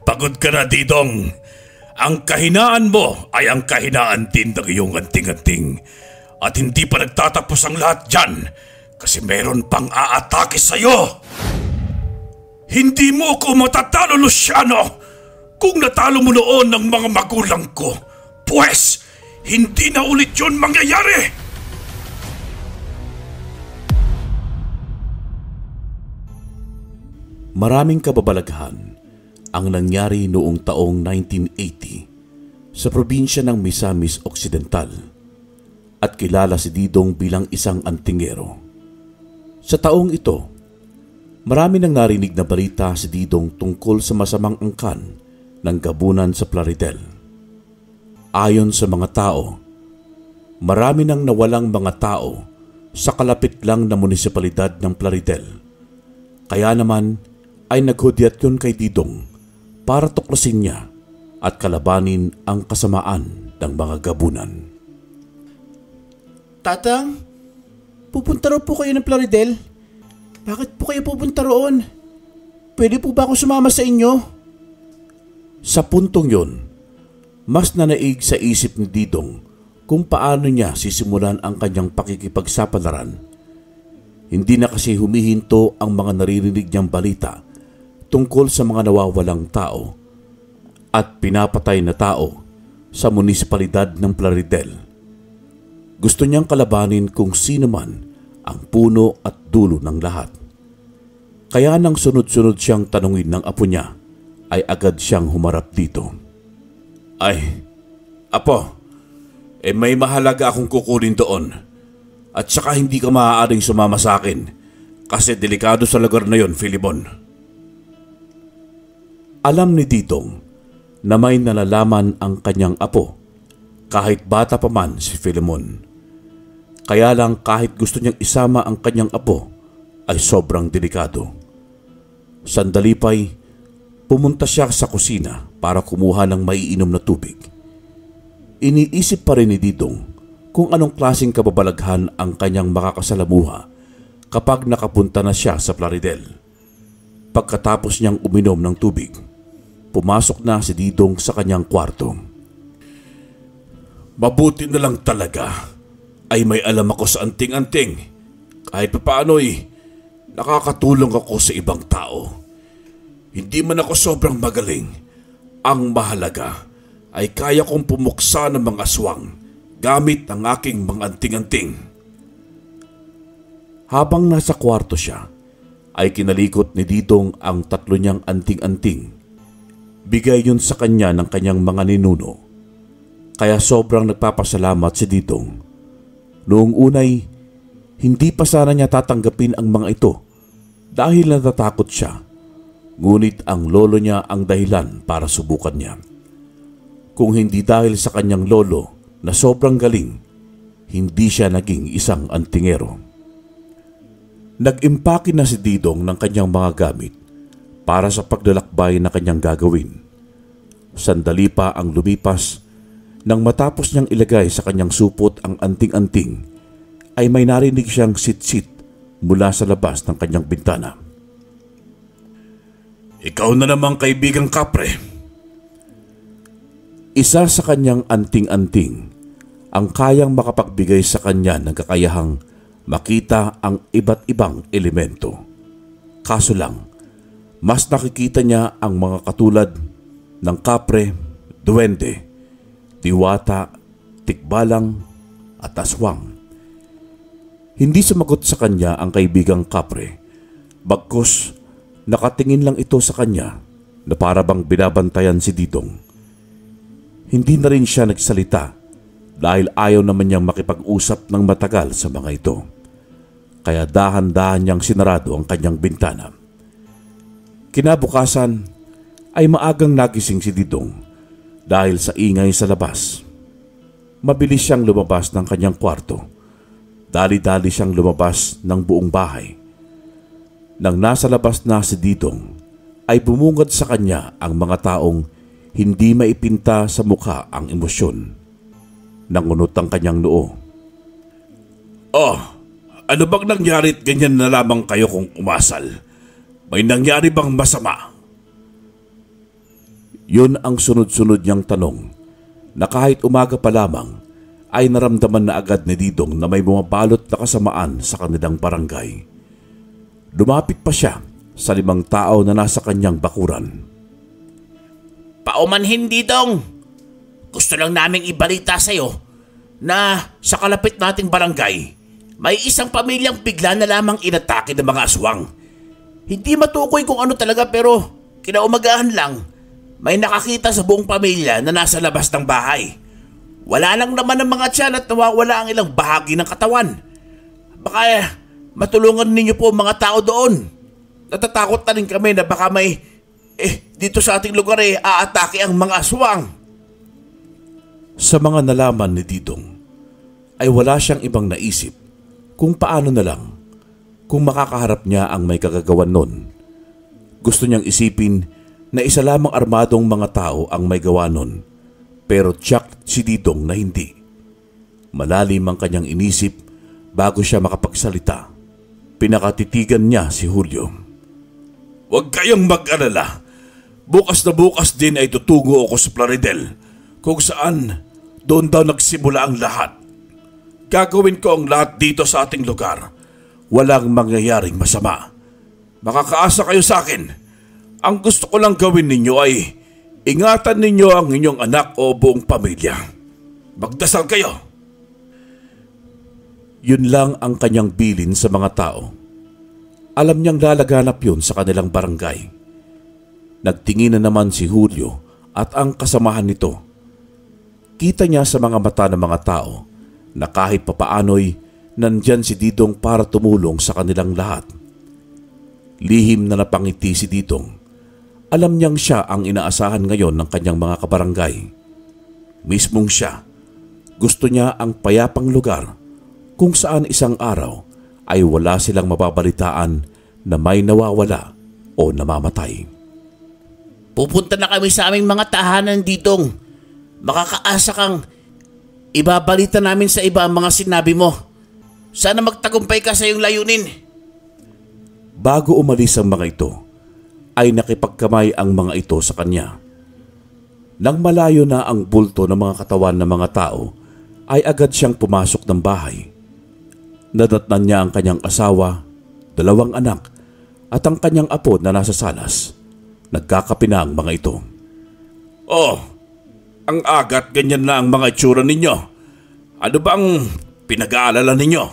Pagod ka na, Didong. Ang kahinaan mo ay ang kahinaan din ng iyong anting-anting. At hindi pa nagtatapos ang lahat dyan kasi meron pang aatake sa'yo. Hindi mo ko matatalo, Luciano. Kung natalo mo noon ng mga magulang ko, pues, hindi na ulit yun mangyayari. Maraming kababalaghan ang nangyari noong taong 1980 sa probinsya ng Misamis Occidental at kilala si Didong bilang isang antingero. Sa taong ito, marami nang narinig na balita si Didong tungkol sa masamang angkan ng gabunan sa Plaridel. Ayon sa mga tao, marami nang nawalang mga tao sa kalapit lang na munisipalidad ng Plaridel. Kaya naman ay naghudyat yun kay Didong para tuklasin niya at kalabanin ang kasamaan ng mga gabunan. Tatang, pupunta raw po kayo ng Plaridel. Bakit po kayo pupunta roon? Pwede po ba ako sumama sa inyo? Sa puntong yon, mas nanaig sa isip ni Didong kung paano niya sisimulan ang kanyang pakikipagsapalaran. Hindi na kasi humihinto ang mga naririnig niyang balita tungkol sa mga nawawalang tao at pinapatay na tao sa munisipalidad ng Plaridel. Gusto niyang kalabanin kung sino man ang puno at dulo ng lahat. Kaya nang sunod-sunod siyang tanungin ng apo niya, ay agad siyang humarap dito. Ay, apo, may mahalaga akong kukunin doon. At saka hindi ka maaaring sumama sa akin kasi delikado sa lugar na yon, Philemon. Alam ni Didong na may nalalaman ang kanyang apo kahit bata pa man si Philemon. Kaya lang kahit gusto niyang isama ang kanyang apo ay sobrang delikado. Sandali pa'y pumunta siya sa kusina para kumuha ng maiinom na tubig. Iniisip pa rin ni Didong kung anong klaseng kababalaghan ang kanyang makakasalamuha kapag nakapunta na siya sa Plaridel. Pagkatapos niyang uminom ng tubig, pumasok na si Didong sa kanyang kwarto. Mabuti na lang talaga ay may alam ako sa anting-anting. Kahit papaano'y nakakatulong ako sa ibang tao. Hindi man ako sobrang magaling. Ang mahalaga ay kaya kong pumuksa ng mga aswang gamit ang aking mga anting-anting. Habang nasa kwarto siya, ay kinalikot ni Didong ang tatlo niyang anting-anting. Bigay yun sa kanya ng kanyang mga ninuno. Kaya sobrang nagpapasalamat si Didong. Noong unay, hindi pa sana niya tatanggapin ang mga ito dahil natatakot siya. Ngunit ang lolo niya ang dahilan para subukan niya. Kung hindi dahil sa kanyang lolo na sobrang galing, hindi siya naging isang antingero. Nag-impake na si Didong ng kanyang mga gamit para sa paglalakbay na kanyang gagawin. Sandali pa ang lumipas. Nang matapos niyang ilagay sa kanyang supot ang anting-anting, ay may narinig siyang sit-sit mula sa labas ng kanyang bintana. Ikaw na naman, kaibigang kapre. Isa sa kanyang anting-anting ang kayang makapagbigay sa kanya ng kakayahang makita ang iba't ibang elemento. Kaso lang, mas nakikita niya ang mga katulad ng kapre, duwende, diwata, tikbalang at aswang. Hindi sumagot sa kanya ang kaibigang kapre, bagkus nakatingin lang ito sa kanya na para bang binabantayan si Didong. Hindi na rin siya nagsalita dahil ayaw naman niyang makipag-usap ng matagal sa mga ito. Kaya dahan-dahan niyang sinarado ang kanyang bintana. Kinabukasan ay maagang nagising si Didong dahil sa ingay sa labas. Mabilis siyang lumabas ng kanyang kwarto. Dali-dali siyang lumabas ng buong bahay. Nang nasa labas na si Didong, ay bumungad sa kanya ang mga taong hindi maipinta sa mukha ang emosyon. Nangunot ang kanyang noo. Oh, ano bang nangyari't ganyan na lamang kayo kung umasal? May nangyari bang masama? Yun ang sunod-sunod niyang tanong na kahit umaga pa lamang ay naramdaman na agad ni Didong na may bumabalot na kasamaan sa kanilang barangay. Lumapit pa siya sa 5 tao na nasa kanyang bakuran. Paumanhin, Didong. Gusto lang naming ibalita sa'yo na sa kalapit nating barangay, may isang pamilyang bigla na lamang inatake ng mga aswang. Hindi matukoy kung ano talaga pero kinaumagahan lang, may nakakita sa buong pamilya na nasa labas ng bahay. Wala lang naman ang mga tiyan at nawawala ang ilang bahagi ng katawan. Baka matulungan ninyo po mga tao doon. Natatakot na rin kami na baka may dito sa ating lugar aatake ang mga aswang. Sa mga nalaman ni Didong ay wala siyang ibang naisip kung paano na lang kung makakaharap niya ang may kagagawan nun. Gusto niyang isipin na isa lamang armadong mga tao ang may gawa nun, pero tiyak si Didong na hindi. Malalim ang kanyang inisip bago siya makapagsalita. Pinakatitigan niya si Julio. Huwag kayong mag-alala. Bukas na bukas din ay tutungo ako sa Plaridel, kung saan doon daw nagsimula ang lahat. Gagawin ko ang lahat dito sa ating lugar. Walang mangyayaring masama. Makakaasa kayo sa akin. Ang gusto ko lang gawin ninyo ay ingatan ninyo ang inyong anak o buong pamilya. Magdasal kayo. Yun lang ang kanyang bilin sa mga tao. Alam niyang lalaganap yun sa kanilang barangay. Nagtingin na naman si Julio at ang kasamahan nito. Kita niya sa mga mata ng mga tao na kahit papaano'y nandyan si Didong para tumulong sa kanilang lahat. Lihim na napangiti si Didong. Alam niyang siya ang inaasahan ngayon ng kanyang mga kabarangay. Mismong siya, gusto niya ang payapang lugar kung saan isang araw ay wala silang mababalitaan na may nawawala o namamatay. Pupunta na kami sa aming mga tahanan, Didong. Makakaasa kang ibabalita namin sa iba ang mga sinabi mo. Sana magtagumpay ka sa iyong layunin. Bago umalis ang mga ito, ay nakipagkamay ang mga ito sa kanya. Nang malayo na ang bulto ng mga katawan ng mga tao, ay agad siyang pumasok ng bahay. Nadatnan niya ang kanyang asawa, 2 anak, at ang kanyang apo na nasa salas. Nagkakape na ang mga ito. Oh, ang agat ganyan na ang mga itsura ninyo. Ano bang pinag-aalala ninyo?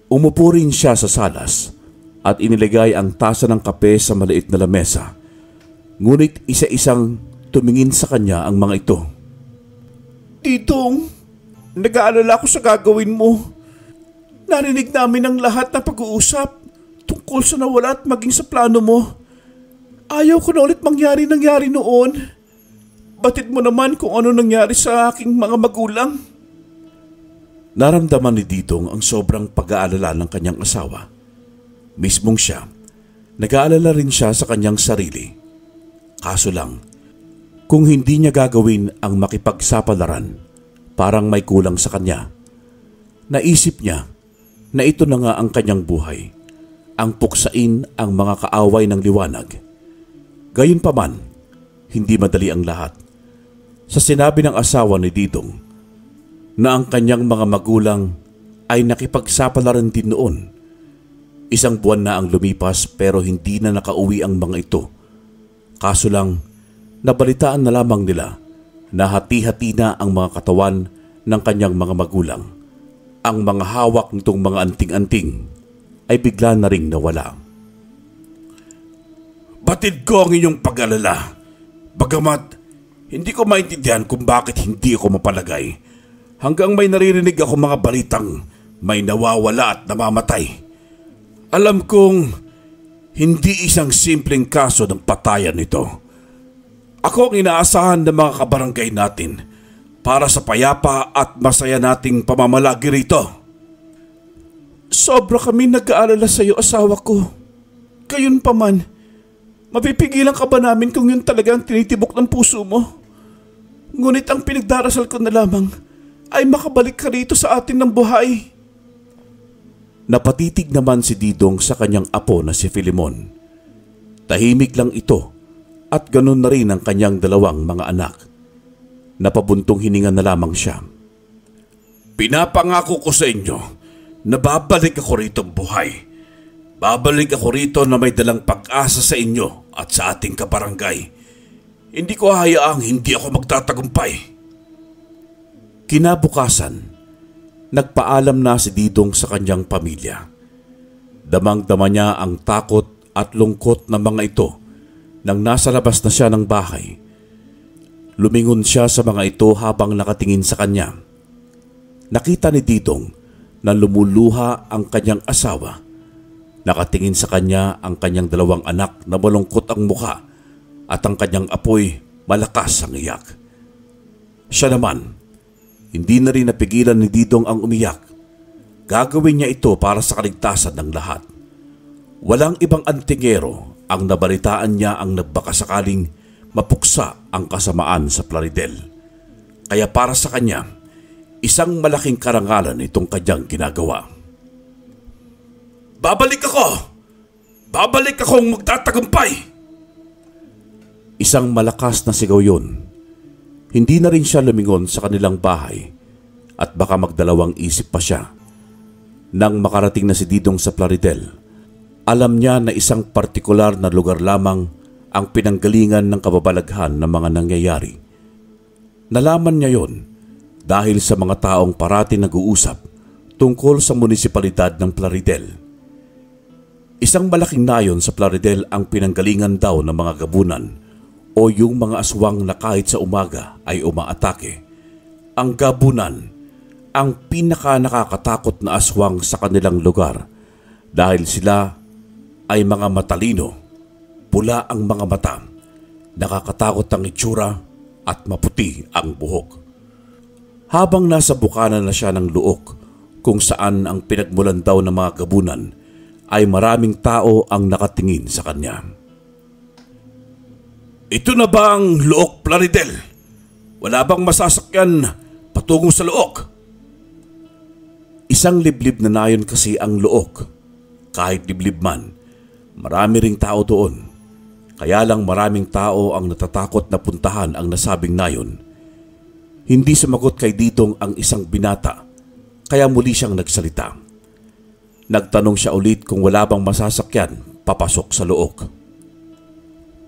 Umupo rin siya sa salas at inilagay ang tasa ng kape sa maliit na lamesa. Ngunit isa-isang tumingin sa kanya ang mga ito. Didong, nag-aalala ako sa gagawin mo. Narinig namin ang lahat na pag-uusap tungkol sa nawala at maging sa plano mo. Ayaw ko na ulit nangyari noon. Batid mo naman kung ano nangyari sa aking mga magulang. Naramdaman ni Didong ang sobrang pag-aalala ng kanyang asawa. Mismong siya, nag-aalala rin siya sa kanyang sarili. Kaso lang, kung hindi niya gagawin ang makipagsapalaran, parang may kulang sa kanya. Naisip niya na ito na nga ang kanyang buhay, ang puksain ang mga kaaway ng liwanag. Gayunpaman, hindi madali ang lahat. Sa sinabi ng asawa ni Didong na ang kanyang mga magulang ay nakipagsapalaran din noon. 1 buwan na ang lumipas pero hindi na nakauwi ang mga ito. Kaso lang, nabalitaan na lamang nila na hati-hati na ang mga katawan ng kanyang mga magulang. Ang mga hawak nitong mga anting-anting ay bigla na ring nawala. Batid ko ang inyong pag-alala. Bagamat hindi ko maintindihan kung bakit hindi ako mapalagay. Hanggang may naririnig ako mga balitang may nawawala at namamatay. Alam kong hindi isang simpleng kaso ng patayan nito. Ako ang inaasahan ng mga kabarangay natin para sa payapa at masaya nating pamamalagi rito. Sobra kami nag-aalala sa iyo, asawa ko. Gayunpaman, mapipigilan ka ba namin kung yun talaga ang tinitibok ng puso mo? Ngunit ang pinagdarasal ko na lamang ay makabalik ka rito sa atin ng buhay. Napatitig naman si Didong sa kanyang apo na si Filemon. Tahimik lang ito At ganun na rin ang kanyang dalawang mga anak. Napabuntong hininga na lamang siya. Pinapangako ko sa inyo na babalik ako rito buhay. Babalik ako rito na may dalang pag-asa sa inyo at sa ating kabarangay. Hindi ko hayaang hindi ako magtatagumpay. Kinabukasan, nagpaalam na si Didong sa kanyang pamilya. Damang-dama niya ang takot at lungkot ng mga ito nang nasa labas na siya ng bahay. Lumingon siya sa mga ito habang nakatingin sa kanya. Nakita ni Didong na lumuluha ang kanyang asawa. Nakatingin sa kanya ang kanyang dalawang anak na malungkot ang mukha at ang kanyang apoy malakas ang iyak. Siya naman, hindi na rin napigilan ni Didong ang umiyak. Gagawin niya ito para sa kaligtasan ng lahat. Walang ibang antingero ang nabalitaan niya ang nagbakasakaling mapuksa ang kasamaan sa Plaridel. Kaya para sa kanya, isang malaking karangalan itong kanyang ginagawa. Babalik ako! Babalik akong magtatagumpay! Isang malakas na sigaw yun. Hindi na rin siya lumingon sa kanilang bahay at baka magdalawang isip pa siya. Nang makarating na si Didong sa Plaridel, alam niya na isang partikular na lugar lamang ang pinanggalingan ng kababalaghan ng mga nangyayari. Nalaman niya yon dahil sa mga taong parati nag-uusap tungkol sa munisipalidad ng Plaridel. Isang malaking nayon sa Plaridel ang pinanggalingan daw ng mga gabunan o yung mga aswang na kahit sa umaga ay umaatake. Ang gabunan, ang pinaka nakakatakot na aswang sa kanilang lugar dahil sila ay mga matalino, pula ang mga mata, nakakatakot ang itsura at maputi ang buhok. Habang nasa bukana na siya ng Luok kung saan ang pinagmulan daw ng mga gabunan, ay maraming tao ang nakatingin sa kanya. Ito na ba ang Luok Plaridel? Wala bang masasakyan patungo sa Luok? Isang liblib na nayon kasi ang Luok. Kahit liblib man, marami ring tao doon. Kaya lang maraming tao ang natatakot na puntahan ang nasabing nayon. Hindi sumagot kay Didong ang isang binata, kaya muli siyang nagsalita. Nagtanong siya ulit kung wala bang masasakyan papasok sa Luok.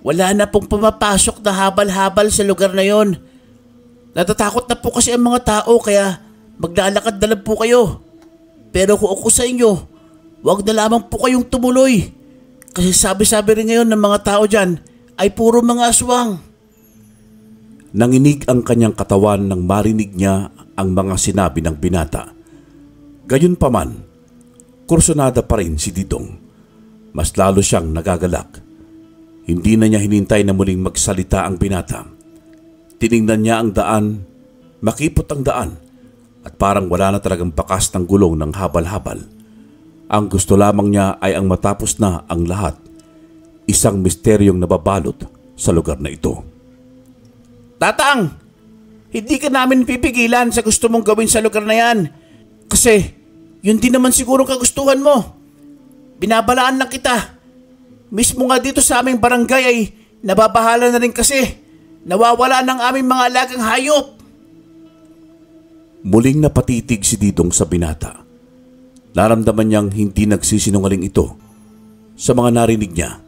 Wala na pong pumapasok na habal-habal sa lugar na yon. Natatakot na po kasi ang mga tao kaya maglalakad na lang po kayo. Pero kung ako sa inyo, huwag na lamang po kayong tumuloy. Kasi sabi-sabi rin ngayon ng mga tao dyan ay puro mga aswang. Nanginig ang kanyang katawan nang marinig niya ang mga sinabi ng binata. Gayunpaman, kursunada pa rin si Didong. Mas lalo siyang nagagalak. Hindi na niya hinintay na muling magsalita ang binata. Tiningnan niya ang daan, makipot ang daan, at parang wala na talagang bakas ng gulong ng habal-habal. Ang gusto lamang niya ay ang matapos na ang lahat. Isang misteryong nababalot sa lugar na ito. Tatang, hindi ka namin pipigilan sa gusto mong gawin sa lugar na yan. Kasi yun din naman siguro kagustuhan mo. Binabalaan lang kita. Mismo nga dito sa aming barangay ay nababahala na rin kasi nawawala ng aming mga alagang hayop. Muling napatitig si Didong sa binata. Naramdaman niyang hindi nagsisinungaling ito. Sa mga narinig niya,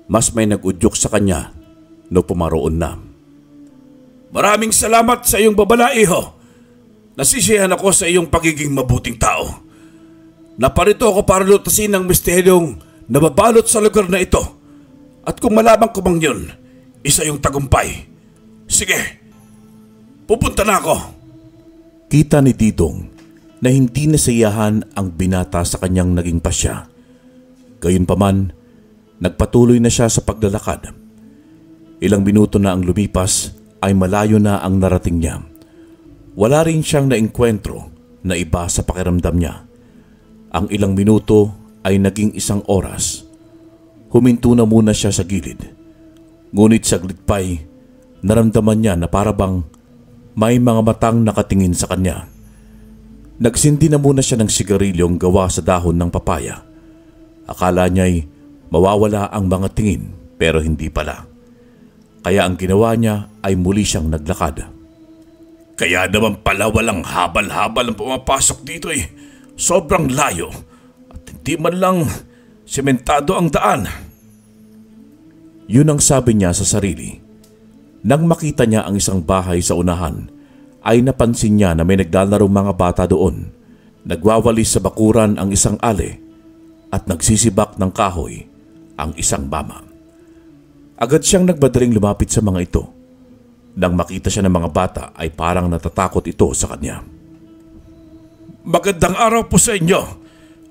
mas may nag-udyok sa kanya no pumaroon na. Maraming salamat sa iyong babala, iho. Nasisiyahan ako sa iyong pagiging mabuting tao. Naparito ako para lutasin ang misteryong nababalot sa lugar na ito. At kung malaman ko bang yun, isa yung tagumpay. Sige, pupunta na ako. Kita ni Didong na hindi nasiyahan ang binata sa kanyang naging pasya. Gayunpaman, nagpatuloy na siya sa paglalakad. Ilang minuto na ang lumipas ay malayo na ang narating niya. Wala rin siyang naengkwentro na iba sa pakiramdam niya. Ang ilang minuto ay naging isang oras. Huminto na muna siya sa gilid. Ngunit saglit pa'y naramdaman niya na parabang may mga matang nakatingin sa kanya. Nagsindi na muna siya ng sigarilyong gawa sa dahon ng papaya. Akala niya'y mawawala ang mga tingin pero hindi pala. Kaya ang ginawa niya ay muli siyang naglakad. Kaya naman pala walang habal-habal ang pumapasok dito eh. Sobrang layo at hindi man lang sementado ang daan. Yun ang sabi niya sa sarili. Nang makita niya ang isang bahay sa unahan, ay napansin niya na may naglalaro mga bata doon. Nagwawalis sa bakuran ang isang ale at nagsisibak ng kahoy ang isang mama. Agad siyang nagmadaling lumapit sa mga ito. Nang makita siya ng mga bata ay parang natatakot ito sa kanya. Magandang araw po sa inyo.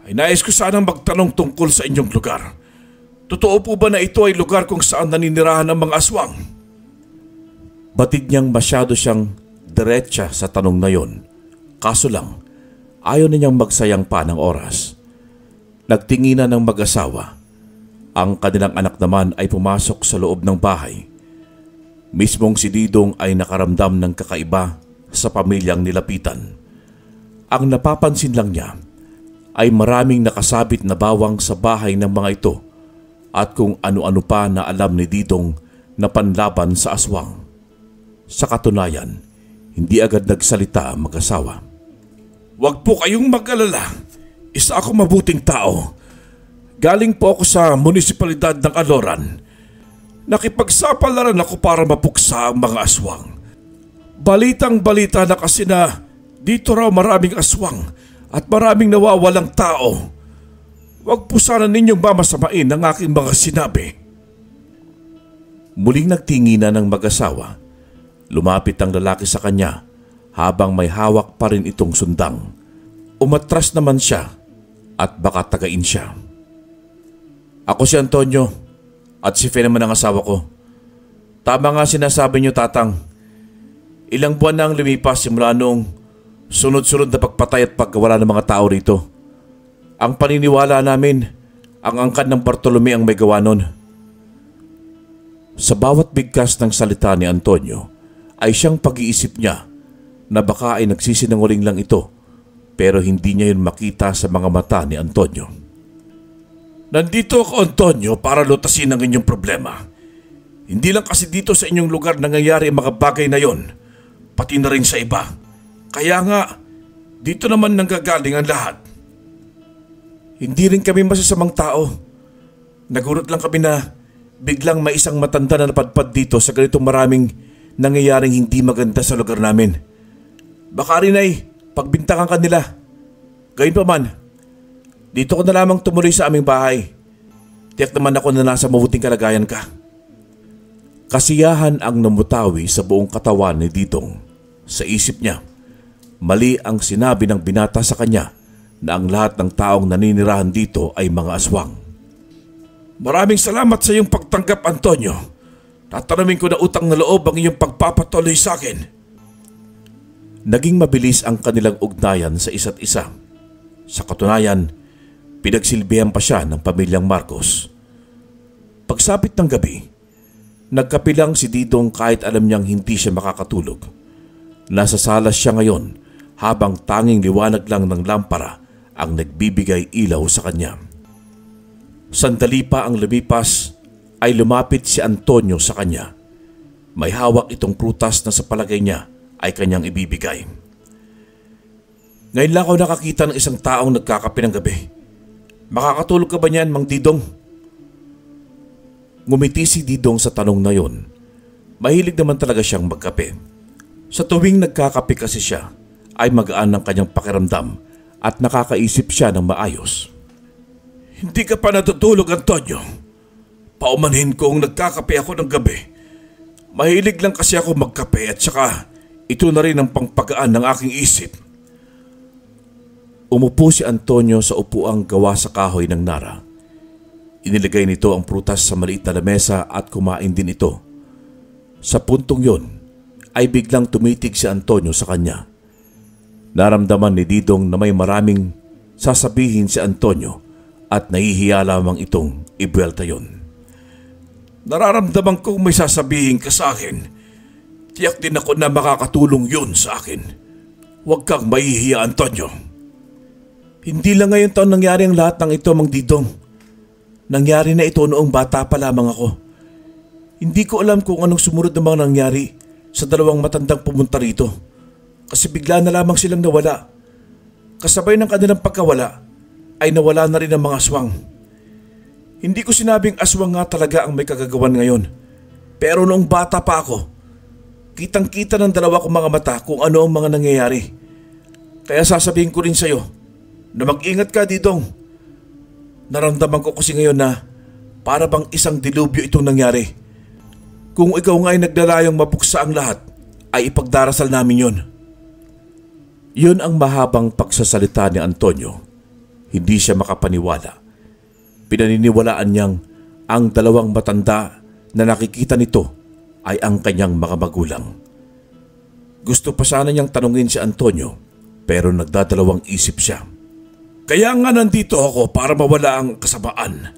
Ay nais ko sanang magtanong tungkol sa inyong lugar. Totoo po ba na ito ay lugar kung saan naninirahan ang mga aswang? Batid niyang masyado siyang diretsa sa tanong na yon. Kaso lang, ayaw na niyang magsayang pa ng oras. Nagtinginan ng mag-asawa. Ang kanilang anak naman ay pumasok sa loob ng bahay. Mismong si Didong ay nakaramdam ng kakaiba sa pamilyang nilapitan. Ang napapansin lang niya ay maraming nakasabit na bawang sa bahay ng mga ito at kung ano-ano pa na alam ni Didong na panlaban sa aswang. Sa katunayan, hindi agad nagsalita ang mag-asawa. Huwag po kayong mag-alala. Isa ako mabuting tao. Galing po ako sa munisipalidad ng Aloran. Nakipagsapalaran ako para mapuksa ang mga aswang. Balitang-balita na kasi na dito raw maraming aswang at maraming nawawalang tao. Huwag po sana ninyong mamasamain ang aking mga sinabi. Muling nagtinginan ng mag-asawa. Lumapit ang lalaki sa kanya habang may hawak pa rin itong sundang. Umatras naman siya at baka tagain siya. Ako si Antonio at si Fe naman ang asawa ko. Tama nga sinasabi niyo, Tatang. Ilang buwan na ang lumipas simula nung sunod-sunod na pagpatay at pagkawala ng mga tao rito. Ang paniniwala namin, ang angkan ng Bartolome ang may gawa nun. Sa bawat bigkas ng salita ni Antonio, ay siyang pag-iisip niya na baka ay nagsisinungaling lang ito pero hindi niya yun makita sa mga mata ni Antonio. Nandito ako, Antonio, para lutasin ang inyong problema. Hindi lang kasi dito sa inyong lugar nangyayari ang mga bagay na yon, pati na rin sa iba. Kaya nga, dito naman nanggagaling ang lahat. Hindi rin kami masasamang tao. Nagulat lang kami na biglang may isang matanda na napadpad dito sa ganitong maraming nangyayaring hindi maganda sa lugar namin. Baka rin ay pagbintangan ka nila. Gayunpaman, dito ko na lamang tumuloy sa aming bahay. Tiyak naman ako na nasa mabuting kalagayan ka. Kasiyahan ang namutawi sa buong katawan ni Didong. Sa isip niya, mali ang sinabi ng binata sa kanya na ang lahat ng taong naninirahan dito ay mga aswang. Maraming salamat sa iyong pagtanggap, Antonio. Tatanamin ko na utang na loob ang iyong pagpapatuloy sa akin. Naging mabilis ang kanilang ugnayan sa isa't isa. Sa katunayan, pinagsilbihan pa siya ng pamilyang Marcos. Pagsapit ng gabi, nagkapilang si Didong kahit alam niyang hindi siya makakatulog. Nasa sala siya ngayon habang tanging liwanag lang ng lampara ang nagbibigay ilaw sa kanya. Sandali pa ang lumipas ay lumapit si Antonio sa kanya. May hawak itong prutas na sa palagay niya ay kanyang ibibigay. Ngayon lang ako nakakita ng isang taong nagkakape ng gabi. Makakatulog ka ba niyan, Mang Didong? Ngumiti si Didong sa tanong na yon. Mahilig naman talaga siyang magkape. Sa tuwing nagkakape kasi siya, ay magaan ng kanyang pakiramdam at nakakaisip siya ng maayos. Hindi ka pa natutulog, Antonio. Paumanhin kong nagkakape ako ng gabi. Mahilig lang kasi ako magkape at saka ito na rin ang pangpagaan ng aking isip. Umupo si Antonio sa upuang gawa sa kahoy ng nara. Inilagay nito ang prutas sa maliit na lamesa at kumain din ito. Sa puntong yon ay biglang tumitig si Antonio sa kanya. Naramdaman ni Didong na may maraming sasabihin si Antonio at nahihiya lamang itong ibuelta yon. Nararamdaman kong may sasabihin ka sa akin. Tiyak din ako na makakatulong yun sa akin. Huwag kang mahihiya, Antonio. Hindi lang ngayon taon nangyari ang lahat ng ito, Mang Didong. Nangyari na ito noong bata pa lamang ako. Hindi ko alam kung anong sumunod na mga nangyari sa dalawang matandang pumunta rito. Kasi bigla na lamang silang nawala. Kasabay ng kanilang pagkawala ay nawala na rin ang mga aswang. Hindi ko sinabing aswang nga talaga ang may kagagawan ngayon. Pero noong bata pa ako, kitang-kita ng dalawa kong mga mata kung ano ang mga nangyayari. Kaya sasabihin ko rin sa'yo na mag-ingat ka, Didong. Naramdaman ko kasi ngayon na para bang isang dilubyo itong nangyari. Kung ikaw nga ay naglalayong mapuksa ang lahat, ay ipagdarasal namin yon. Yun ang mahabang pagsasalita ni Antonio. Hindi siya makapaniwala. Pinaniniwalaan niyang ang dalawang matanda na nakikita nito ay ang kanyang mga magulang. Gusto pa sana niyang tanungin si Antonio pero nagdadalawang isip siya. Kaya nga nandito ako para mawala ang kasamaan.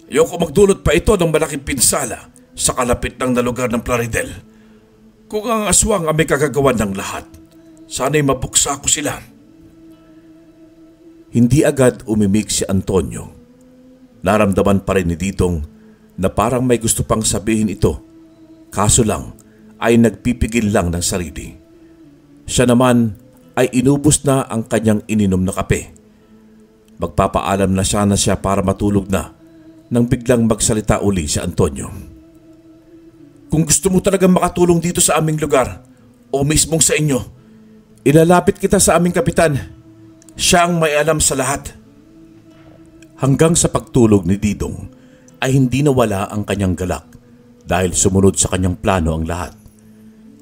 Ayoko magdulot pa ito ng malaking pinsala sa kalapit ng lugar ng Plaridel. Kung ang aswang ang may kagagawan ng lahat, sana'y mapuksa ko sila. Hindi agad umimik si Antonio. Naramdaman pa rin ni Didong na parang may gusto pang sabihin ito. Kaso lang ay nagpipigil lang ng sarili. Siya naman ay inubos na ang kanyang ininom na kape. Magpapaalam na siya para matulog na nang biglang magsalita uli si Antonio. Kung gusto mo talagang makatulong dito sa aming lugar o mismong sa inyo, ilalapit kita sa aming kapitan. Siya ang may alam sa lahat. Hanggang sa pagtulog ni Didong ay hindi nawala ang kanyang galak dahil sumunod sa kanyang plano ang lahat.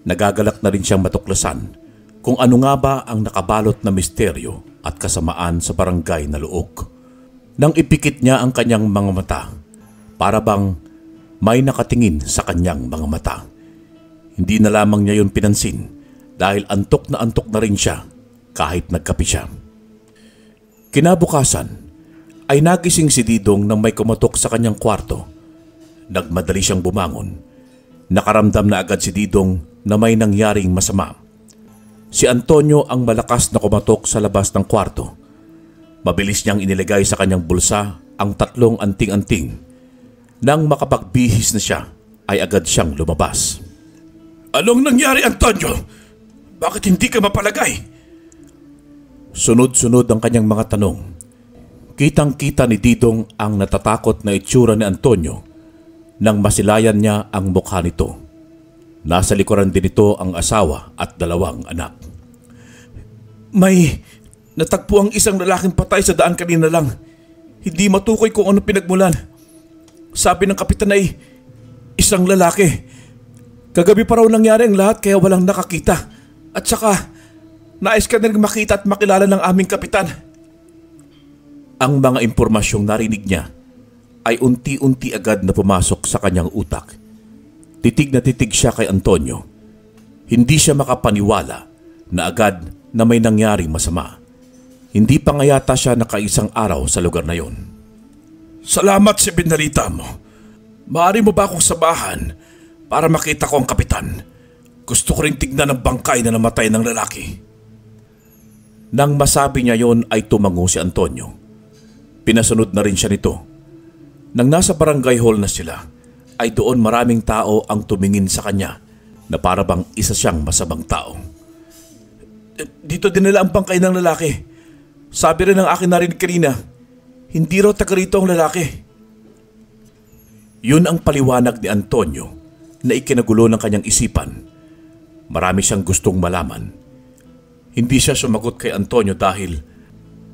Nagagalak na rin siyang matuklasan kung ano nga ba ang nakabalot na misteryo at kasamaan sa barangay na Luok. Nang ipikit niya ang kanyang mga mata, para bang may nakatingin sa kanyang mga mata. Hindi na lamang niya yun pinansin dahil antok na rin siya kahit nagkape siya. Kinabukasan ay nagising si Didong nang may kumatok sa kanyang kwarto. Nagmadali siyang bumangon. Nakaramdam na agad si Didong na may nangyaring masama. Si Antonio ang malakas na kumatok sa labas ng kwarto. Mabilis niyang inilagay sa kanyang bulsa ang 3 anting-anting. Nang makapagbihis na siya, ay agad siyang lumabas. Anong nangyari, Antonio? Bakit hindi ka mapalagay? Sunod-sunod ang kanyang mga tanong. Kitang-kita ni Didong ang natatakot na itsura ni Antonio nang masilayan niya ang mukha nito. Nasa likuran din ito ang asawa at 2 anak. May natagpo ang isang lalaking patay sa daan kanina lang. Hindi matukoy kung ano pinagmulan. Sabi ng kapitan ay isang lalaki. Kagabi pa raw nangyari ang lahat kaya walang nakakita. At saka nais ka na rin makita at makilala ng aming kapitan. Ang mga impormasyong narinig niya ay unti-unti agad na pumasok sa kanyang utak. Titig na titig siya kay Antonio. Hindi siya makapaniwala na agad na may nangyaring masama. Hindi pa nga yata siya nakaisang araw sa lugar na yon. Salamat sa binalita mo. Maaari mo ba akong samahan para makita ko ang kapitan? Gusto ko rin tignan ang bangkay na namatay ng lalaki. Nang masabi niya yon ay tumango si Antonio. Pinasunod na rin siya nito. Nang nasa barangay hall na sila, ay doon maraming tao ang tumingin sa kanya na para bang isa siyang masamang tao. Dito dinala ang bangkay ng lalaki. Sabi rin ng akin narinig kanina, hindi raw taga rito ang lalaki. Yun ang paliwanag ni Antonio na ikinagulo ng kanyang isipan. Marami siyang gustong malaman. Hindi siya sumagot kay Antonio dahil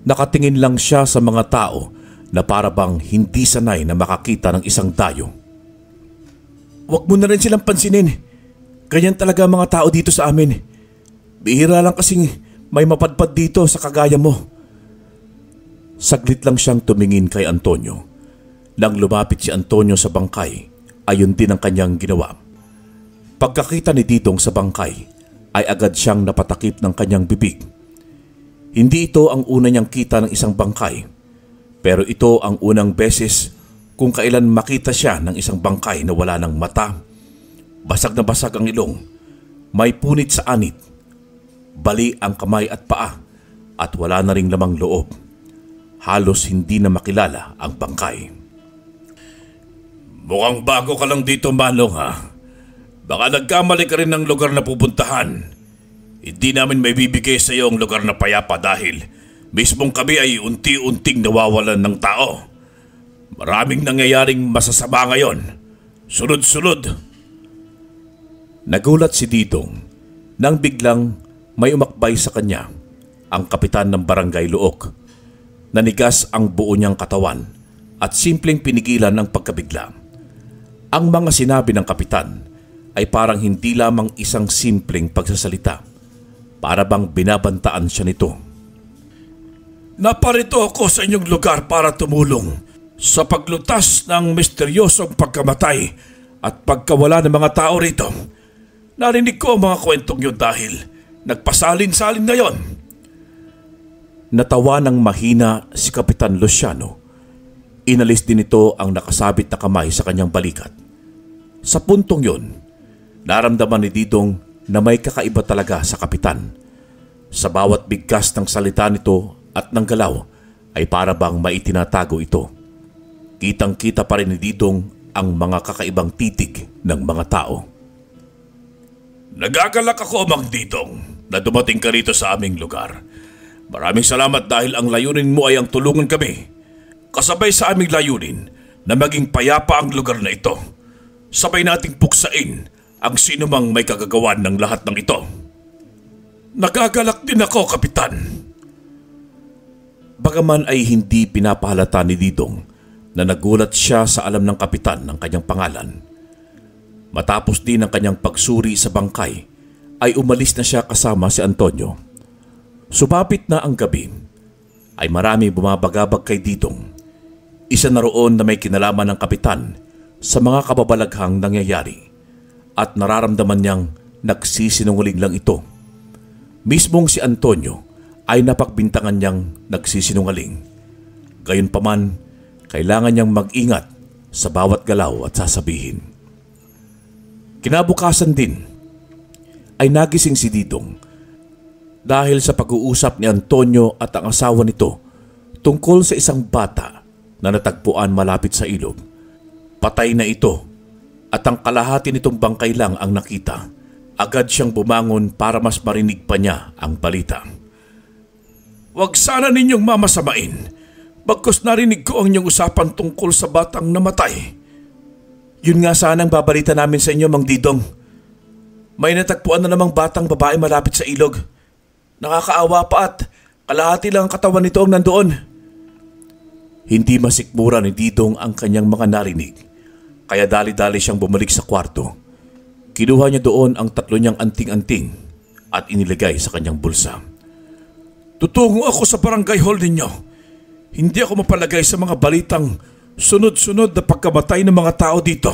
nakatingin lang siya sa mga tao na para bang hindi sanay na makakita ng isang dayo. Huwag mo na rin silang pansinin. Ganyan talaga mga tao dito sa amin. Bihira lang kasing may mapadpad dito sa kagaya mo. Saglit lang siyang tumingin kay Antonio. Nang lumapit si Antonio sa bangkay, ayon din ang kanyang ginawa. Pagkakita ni Didong sa bangkay, ay agad siyang napatakip ng kanyang bibig. Hindi ito ang una niyang kita ng isang bangkay, pero ito ang unang beses kung kailan makita siya ng isang bangkay na wala ng mata, basag na basag ang ilong, may punit sa anit, bali ang kamay at paa, at wala na ring lamang loob. Halos hindi na makilala ang bangkay. Mukhang bago ka lang dito, Manong, ha? Baka nagkamali ka rin ng lugar na pupuntahan. Hindi namin may bibigay sa iyo ang lugar na payapa dahil mismong kami ay unti-unting nawawalan ng tao. Maraming nangyayaring masasama ngayon. Sunod-sunod. Nagulat si Didong nang biglang may umakbay sa kanya, ang kapitan ng Barangay Luok. Nanigas ang buo niyang katawan at simpleng pinigilan ang pagkabigla. Ang mga sinabi ng kapitan ay parang hindi lamang isang simpleng pagsasalita. Para bang binabantaan siya nito. Naparito ako sa inyong lugar para tumulong sa paglutas ng misteryosong pagkamatay at pagkawala ng mga tao rito. Narinig ko ang mga kwentong yun dahil nagpasalin-salin ngayon. Natawa ng mahina si Kapitan Luciano. Inalis din ito ang nakasabit na kamay sa kanyang balikat. Sa puntong yun, naramdaman ni Didong na may kakaiba talaga sa kapitan. Sa bawat bigkas ng salita nito at ng galaw ay para bang maitinatago ito. Kitang-kita pa rin ni Didong ang mga kakaibang titig ng mga tao. Nagagalak ako, Mang Didong, na dumating ka rito sa aming lugar. Maraming salamat dahil ang layunin mo ay ang tulungan kami. Kasabay sa aming layunin na maging payapa ang lugar na ito. Sabay nating puksain ang sinumang may kagagawan ng lahat ng ito. Nagagalak din ako, Kapitan. Bagaman ay hindi pinapahalata ni Didong na nagulat siya sa alam ng kapitan ng kanyang pangalan. Matapos din ang kanyang pagsuri sa bangkay, ay umalis na siya kasama si Antonio. Sumapit na ang gabi, ay marami bumabagabag kay Didong. Isa na roon na may kinalaman ng kapitan sa mga kababalaghang nangyayari at nararamdaman niyang nagsisinungaling lang ito. Mismong si Antonio ay napagbintangan niyang nagsisinungaling. Gayunpaman, kailangan niyang mag-ingat sa bawat galaw at sasabihin. Kinabukasan din ay nagising si Didong dahil sa pag-uusap ni Antonio at ang asawa nito tungkol sa isang bata na natagpuan malapit sa ilog. Patay na ito at ang kalahati nitong bangkay lang ang nakita. Agad siyang bumangon para mas marinig pa niya ang balita. Huwag sana ninyong mamasamain. Bagkus narinig ko ang inyong usapan tungkol sa batang namatay. Yun nga sana ang babalita namin sa inyo, Mang Didong. May natagpuan na namang batang babae malapit sa ilog. Nakakaawa pa at kalahati lang ang katawan nito ang nandoon. Hindi masikmura ni Didong ang kanyang mga narinig, kaya dali-dali siyang bumalik sa kwarto. Kinuha niya doon ang 3 niyang anting-anting at inilagay sa kanyang bulsa. Tutungo ako sa barangay hall ninyo. Hindi ako mapalagay sa mga balitang sunod-sunod na pagkamatay ng mga tao dito.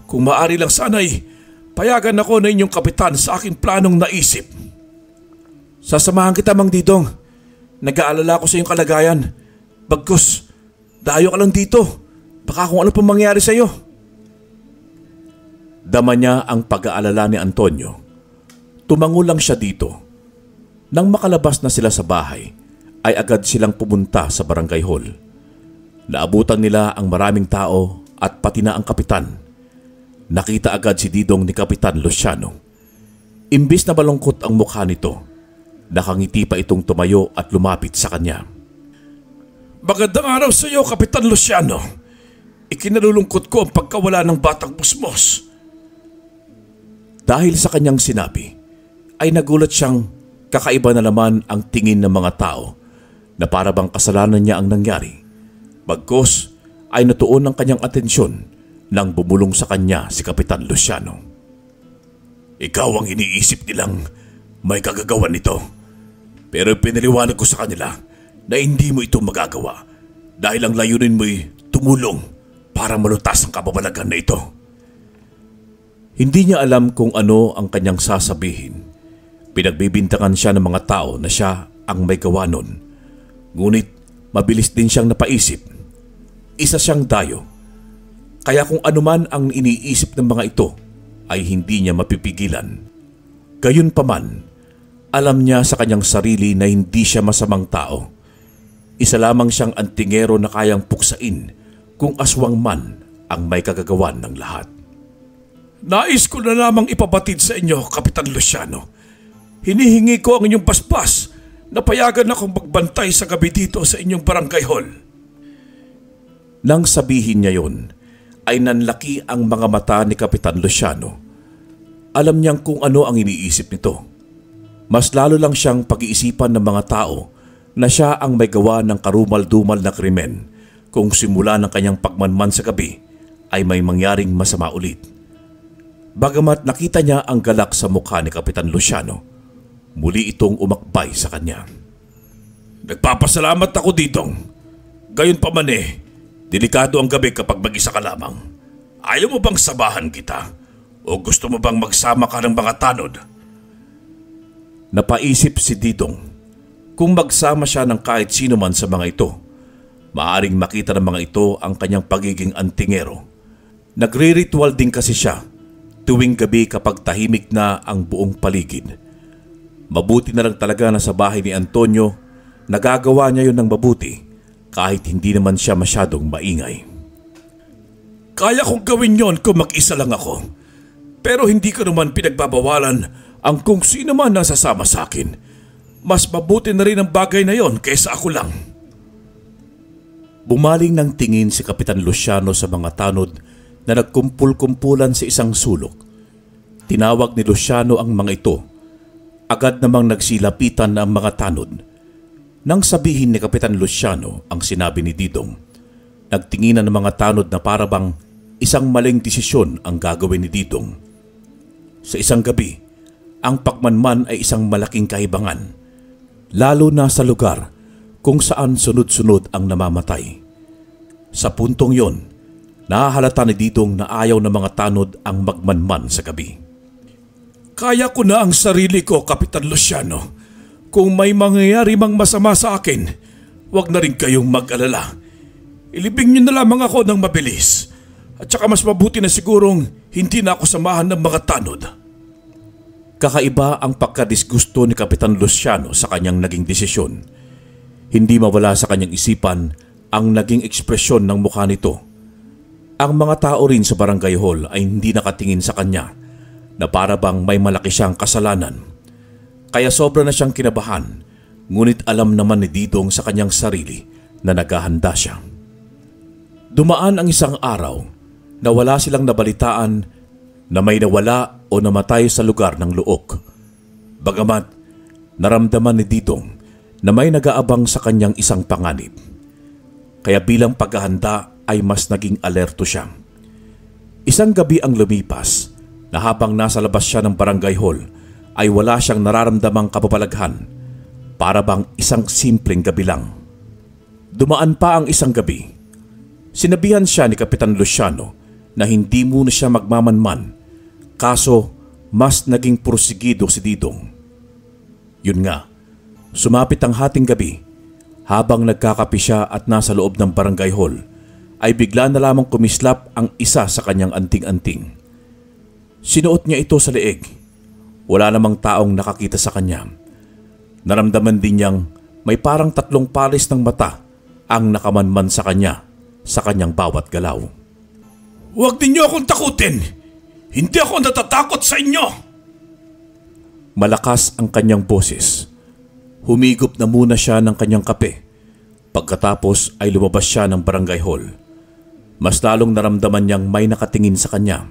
Kung maaari lang sana'y payagan ako na inyong kapitan sa aking planong naisip. Sasamahan kita, Mang Didong. Nag-aalala ako sa iyong kalagayan. Bagkus, dayo ka lang dito. Baka kung ano pang mangyari sa iyo. Dama niya ang pag-aalala ni Antonio. Tumango lang siya dito. Nang makalabas na sila sa bahay, ay agad silang pumunta sa barangay hall. Naabutan nila ang maraming tao at pati na ang kapitan. Nakita agad si Didong ni Kapitan Luciano. Imbis na malungkot ang mukha nito, nakangiti pa itong tumayo at lumapit sa kanya. Magandang araw sa iyo, Kapitan Luciano. Ikinalulungkot ko ang pagkawala ng batang Pusmos. Dahil sa kanyang sinabi, ay nagulat siyang kakaiba na naman ang tingin ng mga tao na para bang kasalanan niya ang nangyari. Bagkus ay natuon ang kanyang atensyon nang bumulong sa kanya si Kapitan Luciano. Ikaw ang iniisip nilang may kagagawan nito. Pero pinaliwanag ko sa kanila na hindi mo ito magagawa dahil ang layunin mo'y tumulong para malutas ang kababalaghan na ito. Hindi niya alam kung ano ang kanyang sasabihin. Pinagbibintangan siya ng mga tao na siya ang may gawa nun. Ngunit mabilis din siyang napaisip. Isa siyang dayo. Kaya kung anuman ang iniisip ng mga ito ay hindi niya mapipigilan. Gayunpaman, alam niya sa kanyang sarili na hindi siya masamang tao. Isa lamang siyang antingero na kayang puksain kung aswang man ang may kagagawan ng lahat. Nais ko na lamang ipabatid sa inyo, Kapitan Luciano. Hinihingi ko ang inyong paspas na payagan akong magbantay sa gabi dito sa inyong barangay hall. Nang sabihin niya yon, ay nanlaki ang mga mata ni Kapitan Luciano. Alam niyang kung ano ang iniisip nito. Mas lalo lang siyang pag-iisipan ng mga tao na siya ang may gawa ng karumal-dumal na krimen kung simula ng kanyang pagmanman sa gabi ay may mangyaring masama ulit. Bagamat nakita niya ang galak sa mukha ni Kapitan Luciano, muli itong umakbay sa kanya. Nagpapasalamat ako ditong. Gayon pa man delikado ang gabi kapag mag-isa ka lamang. Ayaw mo bang sabahan kita? O gusto mo bang magsama ka ng mga tanod? Napaisip si Didong, kung magsama siya ng kahit sino man sa mga ito, maaring makita ng mga ito ang kanyang pagiging antingero. Nagre-ritual din kasi siya tuwing gabi kapag tahimik na ang buong paligid. Mabuti na lang talaga na sa bahay ni Antonio, nagagawa niya yun ng mabuti kahit hindi naman siya masyadong maingay. Kaya kong gawin yon kung mag-isa lang ako. Pero hindi ko naman pinagbabawalan ang kung sino man nasasama sa akin. Mas mabuti na rin ang bagay na yon kaysa ako lang. Bumaling ng tingin si Kapitan Luciano sa mga tanod na nagkumpul-kumpulan sa isang sulok. Tinawag ni Luciano ang mga ito. Agad namang nagsilapitan ang mga tanod. Nang sabihin ni Kapitan Luciano ang sinabi ni Didong, nagtinginan ng mga tanod na parabang isang maling desisyon ang gagawin ni Didong. Sa isang gabi, ang pagmanman ay isang malaking kaibangan, lalo na sa lugar kung saan sunod-sunod ang namamatay. Sa puntong yon, nahahalata ni Didong na ayaw ng mga tanod ang magmanman sa gabi. Kaya ko na ang sarili ko, Kapitan Luciano. Kung may mangyayari mang masama sa akin, huwag na rin kayong mag-alala. Ilibing niyo na lamang ako ng mabilis. At saka mas mabuti na sigurong hindi na ako samahan ng mga tanod. Kakaiba ang pagkadisgusto ni Kapitan Luciano sa kanyang naging desisyon. Hindi mawala sa kanyang isipan ang naging ekspresyon ng mukha nito. Ang mga tao rin sa barangay hall ay hindi nakatingin sa kanya na para bang may malaki siyang kasalanan. Kaya sobra na siyang kinabahan, ngunit alam naman ni Didong sa kanyang sarili na naghahanda siya. Dumaan ang isang araw na wala silang nabalitaan na may nawala o namatay sa lugar ng Luok. Bagamat naramdaman ni Didong na may nag-aabang sa kanyang isang panganib. Kaya bilang paghahanda ay mas naging alerto siya. Isang gabi ang lumipas na habang nasa labas siya ng barangay hall ay wala siyang nararamdamang kababalaghan, para bang isang simpleng gabi lang. Dumaan pa ang isang gabi. Sinabihan siya ni Kapitan Luciano na hindi muna siya magmamanman, kaso mas naging pursigido si Didong. Yun nga, sumapit ang hating gabi, habang nagkakapi siya at nasa loob ng barangay hall, ay bigla na lamang kumislap ang isa sa kanyang anting-anting. Sinuot niya ito sa leeg. Wala namang taong nakakita sa kanya. Naramdaman din niyang may parang 3 palis ng mata ang nakamanman sa kanyang bawat galaw. Huwag ninyo akong takutin! Hindi ako natatakot sa inyo! Malakas ang kanyang boses. Humigop na muna siya ng kanyang kape. Pagkatapos ay lumabas siya ng barangay hall. Mas lalong naramdaman niyang may nakatingin sa kanya.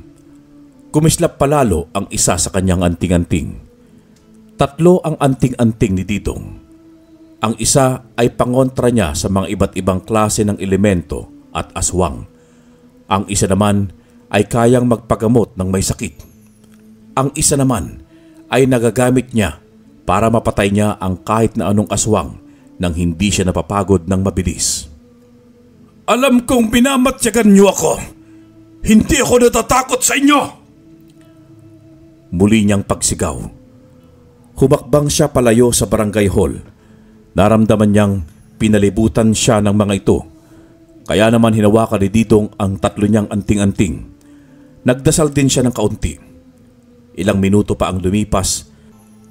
Kumislap palalo ang isa sa kanyang anting-anting. 3 ang anting-anting ni Didong. Ang isa ay pangontra niya sa mga iba't ibang klase ng elemento at aswang. Ang isa naman ay kayang magpagamot ng may sakit. Ang isa naman ay nagagamit niya para mapatay niya ang kahit na anong aswang nang hindi siya napapagod ng mabilis. Alam kong binamatyagan niyo ako. Hindi ako natatakot sa inyo! Muli niyang pagsigaw. Humakbang siya palayo sa barangay hall. Naramdaman niyang pinalibutan siya ng mga ito. Kaya naman hinawakan ni Didong ang 3 niyang anting-anting. Nagdasal din siya ng kaunti. Ilang minuto pa ang lumipas,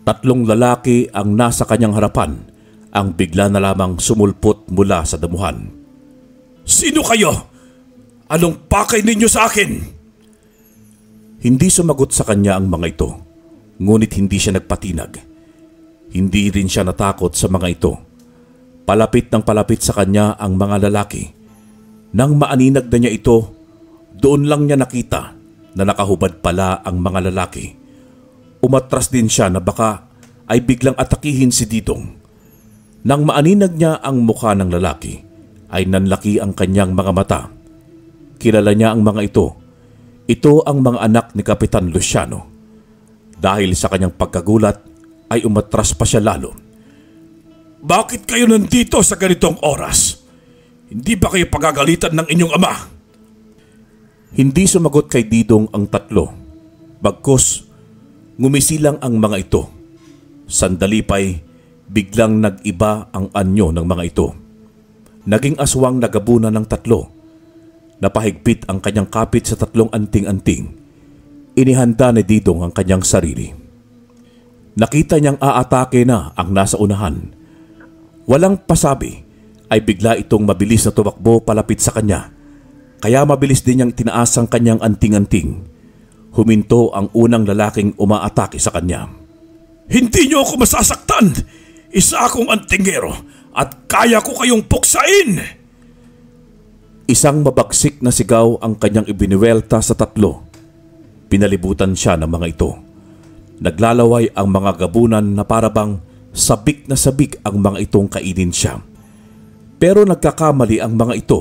3 lalaki ang nasa kanyang harapan ang bigla na lamang sumulpot mula sa damuhan. Sino kayo? Anong pakay ninyo sa akin? Hindi sumagot sa kanya ang mga ito, ngunit hindi siya nagpatinag. Hindi rin siya natakot sa mga ito. Palapit ng palapit sa kanya ang mga lalaki. Nang maaninag na niya ito, doon lang niya nakita na nakahubad pala ang mga lalaki. Umatras din siya na baka ay biglang atakihin si Didong. Nang maaninag niya ang mukha ng lalaki, ay nanlaki ang kanyang mga mata. Kilala niya ang mga ito. Ito ang mga anak ni Kapitan Luciano. Dahil sa kanyang pagkagulat, ay umatras pa siya lalo. Bakit kayo nandito sa ganitong oras? Hindi ba kayo pagagalitan ng inyong ama? Hindi sumagot kay Didong ang tatlo. Bagkus, ngumisilang ang mga ito. Sandali pa'y biglang nag-iba ang anyo ng mga ito. Naging aswang na gabunan ng tatlo. Napahigpit ang kanyang kapit sa tatlong anting-anting. Inihanda ni Didong ang kanyang sarili. Nakita niyang aatake na ang nasa unahan. Walang pasabi ay bigla itong mabilis na tumakbo palapit sa kanya. Kaya mabilis din niyang tinaas ang kanyang anting-anting. Huminto ang unang lalaking umaatake sa kanya. Hindi niyo ako masasaktan! Isa akong antingero at kaya ko kayong puksain! Isang mabagsik na sigaw ang kanyang ibiniwelta sa tatlo. Pinalibutan siya ng mga ito. Naglalaway ang mga gabunan na parabang sabik na sabik ang mga itong kainin siya. Pero nagkakamali ang mga ito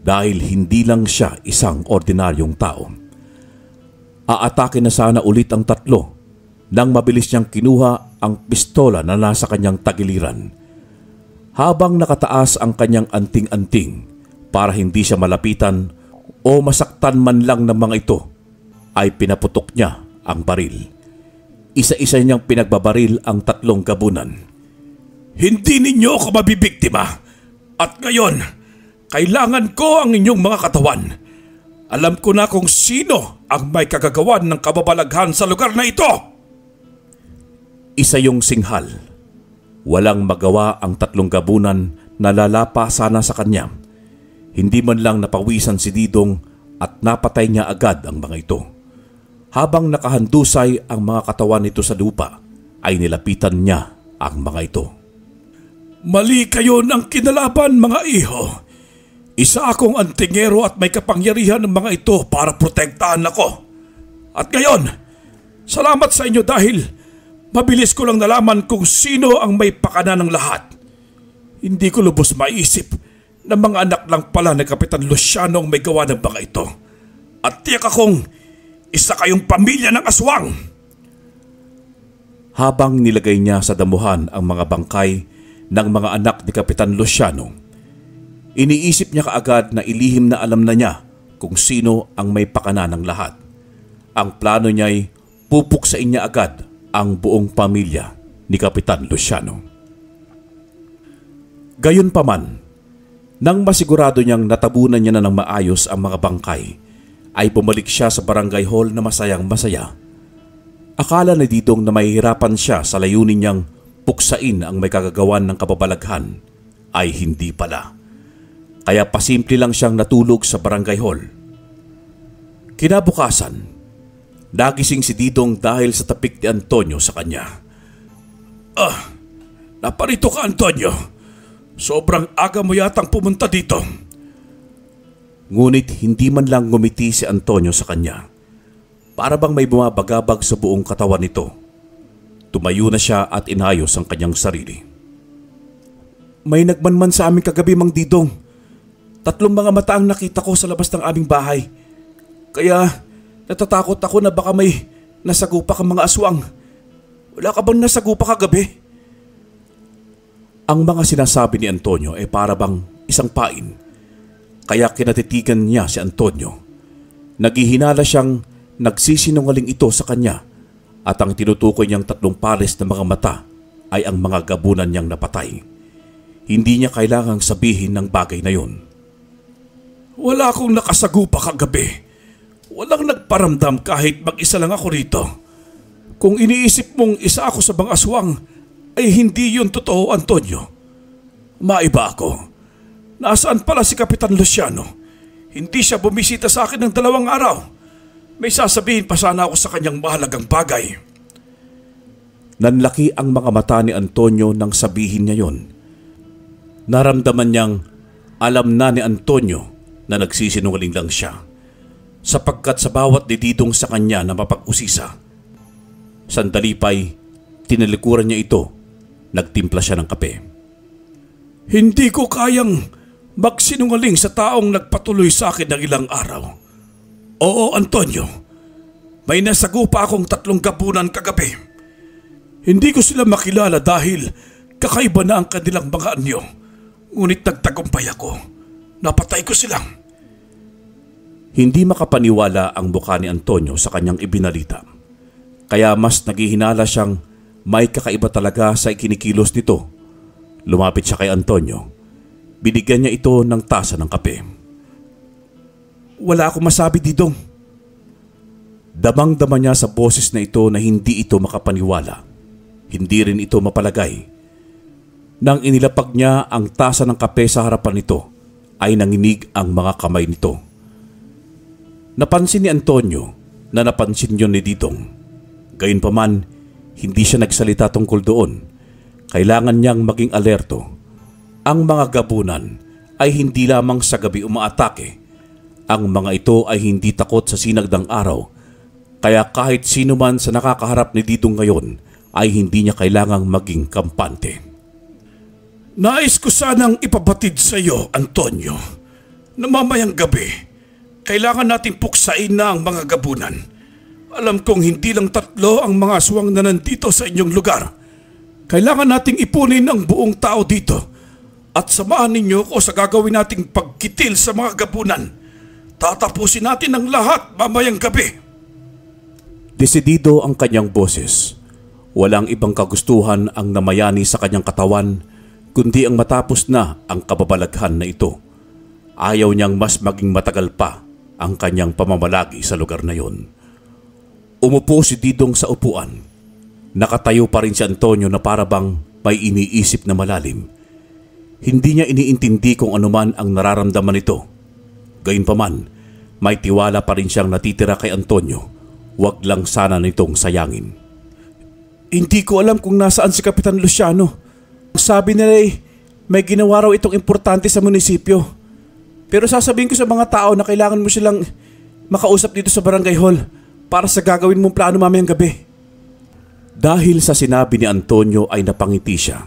dahil hindi lang siya isang ordinaryong tao. Aatake na sana ulit ang tatlo nang mabilis niyang kinuha ang pistola na nasa kanyang tagiliran. Habang nakataas ang kanyang anting-anting para hindi siya malapitan o masaktan man lang ng mga ito, ay pinaputok niya ang baril. Isa-isa niyang pinagbabaril ang tatlong gabunan. Hindi ninyo ako mabibiktima. At ngayon, kailangan ko ang inyong mga katawan. Alam ko na kung sino ang may kagagawan ng kababalaghan sa lugar na ito. Isa yung singhal. Walang magawa ang tatlong gabunan na lalapa sana sa kanya. Hindi man lang napawisan si Didong at napatay niya agad ang mga ito. Habang nakahandusay ang mga katawan nito sa lupa, ay nilapitan niya ang mga ito. Mali kayo ng kinalaban, mga iho. Isa akong antingero at may kapangyarihan ng mga ito para protektahan ako. At ngayon, salamat sa inyo dahil mabilis ko lang nalaman kung sino ang may pakana ng lahat. Hindi ko lubos maisip na mga anak lang pala ni Kapitan Luciano ang may gawa ng mga ito. At tiyak akong isa kayong pamilya ng aswang. Habang nilagay niya sa damuhan ang mga bangkay ng mga anak ni Kapitan Luciano, iniisip niya kaagad na ilihim na alam na niya kung sino ang may pakana ng lahat. Ang plano niya ay pupuksain niya agad ang buong pamilya ni Kapitan Luciano. Gayunpaman, nang masigurado niyang natabunan niya na ng maayos ang mga bangkay, ay bumalik siya sa barangay hall na masayang masaya. Akala ni Didong na mahihirapan siya sa layunin niyang puksain ang may kagagawan ng kababalaghan, ay hindi pala. Kaya pasimple lang siyang natulog sa barangay hall. Kinabukasan, nagising si Didong dahil sa tapik ni Antonio sa kanya. Naparito ka, Antonio. Sobrang aga mo yatang pumunta dito. Ngunit hindi man lang ngumiti si Antonio sa kanya. Para bang may bumabagabag sa buong katawan nito. Tumayo na siya at inayos ang kanyang sarili. May nagmanman sa amin kagabi, Mang Didong. 3 mga mata ang nakita ko sa labas ng aming bahay. Kaya natatakot ako na baka may nasagupa kang mga aswang. Wala ka bang nasagupa kagabi? Ang mga sinasabi ni Antonio ay para bang isang pain. Kaya kinatitigan niya si Antonio. Naghihinala siyang nagsisinungaling ito sa kanya at ang tinutukoy niyang 3 pares na mga mata ay ang mga gabunan niyang napatay. Hindi niya kailangang sabihin ng bagay na yun. Wala akong nakasagupa kagabi. Walang nagparamdam kahit mag-isa lang ako rito. Kung iniisip mong isa ako sa mga aswang, ay hindi yun totoo, Antonio. Maiba ako. Nasaan pala si Kapitan Luciano? Hindi siya bumisita sa akin ng 2 araw. May sasabihin pa sana ako sa kanyang mahalagang bagay. Nanlaki ang mga mata ni Antonio nang sabihin niya yon. Naramdaman niyang alam na ni Antonio na nagsisinungaling lang siya, sapagkat sa bawat dididong sa kanya na mapag-usisa, sandali pa'y tinalikuran niya ito, nagtimpla siya ng kape. Hindi ko kayang magsinungaling sa taong nagpatuloy sa akin ng ilang araw. Oo, Antonio, may nasagupa akong 3 gabunan kagabi. Hindi ko sila makilala dahil kakaiba na ang kanilang mga anyo. Ngunit nagtagumpay ako. Napatay ko silang. Hindi makapaniwala ang mukha ni Antonio sa kanyang ibinalita. Kaya mas naghihinala siyang may kakaiba talaga sa ikinikilos nito. Lumapit siya kay Antonio. Binigyan niya ito ng tasa ng kape. Wala akong masabi, Didong. Damang-dama niya sa boses na ito na hindi ito makapaniwala. Hindi rin ito mapalagay. Nang inilapag niya ang tasa ng kape sa harapan nito, ay nanginig ang mga kamay nito. Napansin ni Antonio na napansin yun ni Didong. Gayunpaman, hindi siya nagsalita tungkol doon. Kailangan niyang maging alerto. Ang mga gabunan ay hindi lamang sa gabi umaatake. Ang mga ito ay hindi takot sa sinagdang araw. Kaya kahit sino man sa nakakaharap ni Didong ngayon ay hindi niya kailangang maging kampante. Nais ko sanang ipabatid sa iyo, Antonio, na mamayang gabi, kailangan nating puksain na ang mga gabunan. Alam kong hindi lang 3 ang mga aswang na nandito sa inyong lugar. Kailangan nating ipunin ang buong tao dito at samahan ninyo ko sa gagawin nating pagkitil sa mga gabunan. Tatapusin natin ang lahat mamayang gabi. Desidido ang kanyang boses. Walang ibang kagustuhan ang namayani sa kanyang katawan, kundi ang matapos na ang kababalaghan na ito. Ayaw niyang mas maging matagal pa ang kanyang pamamalagi sa lugar na yon. Umupo si Didong sa upuan. Nakatayo pa rin si Antonio na parabang may iniisip na malalim. Hindi niya iniintindi kung anuman ang nararamdaman nito. Gayunpaman, may tiwala pa rin siyang natitira kay Antonio. Huwag lang sana nitong sayangin. Hindi ko alam kung nasaan si Kapitan Luciano. Sabi nila may ginawa raw itong importante sa munisipyo. Pero sasabihin ko sa mga tao na kailangan mo silang makausap dito sa barangay hall para sa gagawin mong plano mamayang gabi. Dahil sa sinabi ni Antonio ay napangiti siya.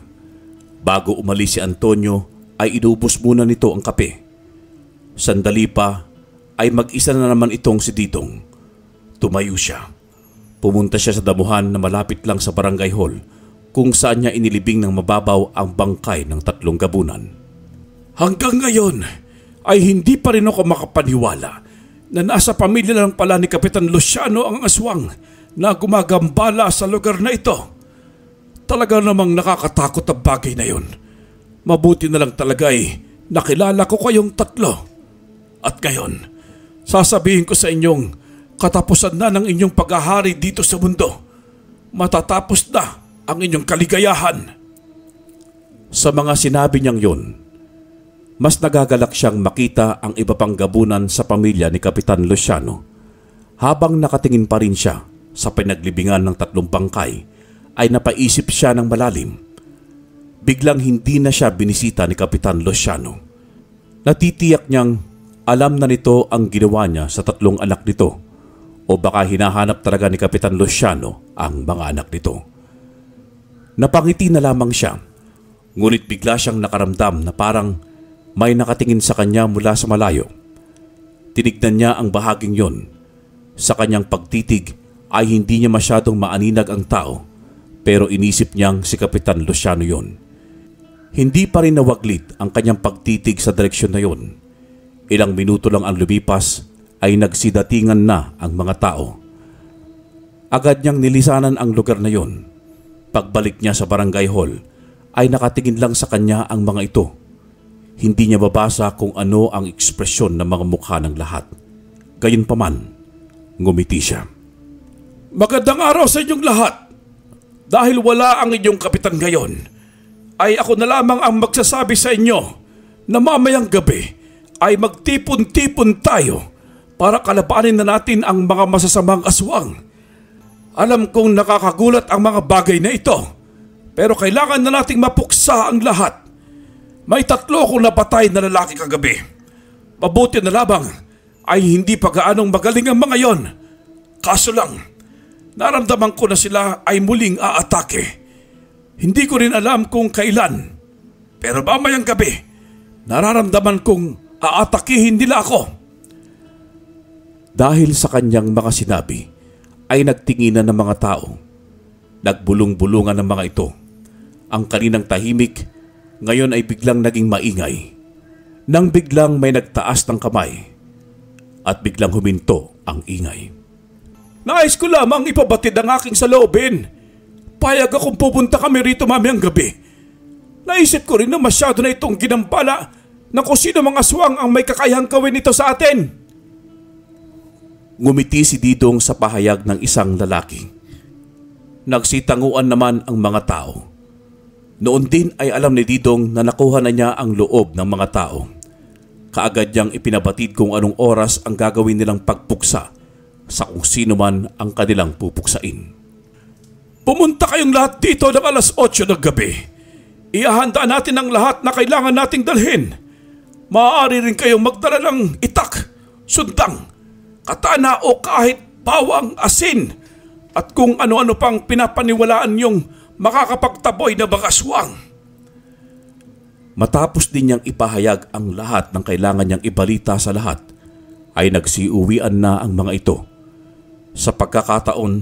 Bago umalis si Antonio ay inubos muna nito ang kape. Sandali pa ay mag-isa na naman itong si Didong. Tumayo siya. Pumunta siya sa damuhan na malapit lang sa barangay hall kung saan niya inilibing ng mababaw ang bangkay ng 3 gabunan. Hanggang ngayon ay hindi pa rin ako makapaniwala na nasa pamilya lang pala ni Kapitan Luciano ang aswang na gumagambala sa lugar na ito. Talaga namang nakakatakot ang bagay na yun. Mabuti na lang talaga nakilala ko kayong 3. At ngayon, sasabihin ko sa inyong katapusan na ng inyong paghahari dito sa mundo. Matatapos na ang inyong kaligayahan. Sa mga sinabi niyang yon, mas nagagalak siyang makita ang iba pang gabunan sa pamilya ni Kapitan Luciano. Habang nakatingin pa rin siya sa pinaglibingan ng 3 bangkay, ay napaisip siya ng malalim. Biglang hindi na siya binisita ni Kapitan Luciano. Natitiyak niyang alam na nito ang ginawa niya sa 3 anak nito, o baka hinahanap talaga ni Kapitan Luciano ang mga anak nito. Napangiti na lamang siya, ngunit bigla siyang nakaramdam na parang may nakatingin sa kanya mula sa malayo. Tinignan niya ang bahaging yon. Sa kanyang pagtitig ay hindi niya masyadong maaninag ang tao, pero inisip niyang si Kapitan Luciano yon. Hindi pa rin nawaglit ang kanyang pagtitig sa direksyon na yon. Ilang minuto lang ang lumipas ay nagsidatingan na ang mga tao. Agad niyang nilisanan ang lugar na yon. Pagbalik niya sa barangay hall ay nakatingin lang sa kanya ang mga ito. Hindi niya babasa kung ano ang ekspresyon ng mga mukha ng lahat. Gayunpaman, ngumiti siya. Magandang araw sa inyong lahat. Dahil wala ang inyong kapitan ngayon, ay ako na lamang ang magsasabi sa inyo na mamayang gabi ay magtipon-tipon tayo para kalabanin na natin ang mga masasamang aswang. Alam kong nakakagulat ang mga bagay na ito, pero kailangan na nating mapuksa ang lahat. May 3 akong napatay na lalaki kagabi. Mabuti na lamang ay hindi pa gaanong magaling ang mga yon. Kaso lang, naramdaman ko na sila ay muling aatake. Hindi ko rin alam kung kailan. Pero mamayang gabi, nararamdaman kong aatakihin nila ako. Dahil sa kanyang mga sinabi, ay nagtinginan ng mga tao. Nagbulong-bulungan ng mga ito. Ang kaninang tahimik, ngayon ay biglang naging maingay. Nang biglang may nagtaas ng kamay at biglang huminto ang ingay. Nais ko lamang ipabatid ang aking saloobin. Payag akong pupunta kami rito mamayang gabi. Naisip ko rin na masyado na itong ginambala na kung sino mga aswang ang may kakayahang gawin ito sa atin. Ngumiti si Didong sa pahayag ng isang lalaki. Nagsitanguan naman ang mga tao. Noon din ay alam ni Didong na nakuha na niya ang loob ng mga tao. Kaagad niyang ipinabatid kung anong oras ang gagawin nilang pagpuksa sa kung sino man ang kanilang pupuksain. Pumunta kayong lahat dito ng alas 8 ng gabi. Ihahanda natin ang lahat na kailangan nating dalhin. Maaari rin kayong magdala ng itak, sundang, katana o kahit bawang, asin at kung ano-ano pang pinapaniwalaan niyong makakapagtaboy na mga aswang. Matapos din niyang ipahayag ang lahat ng kailangan niyang ibalita sa lahat, ay nagsiuwian na ang mga ito. Sa pagkakataon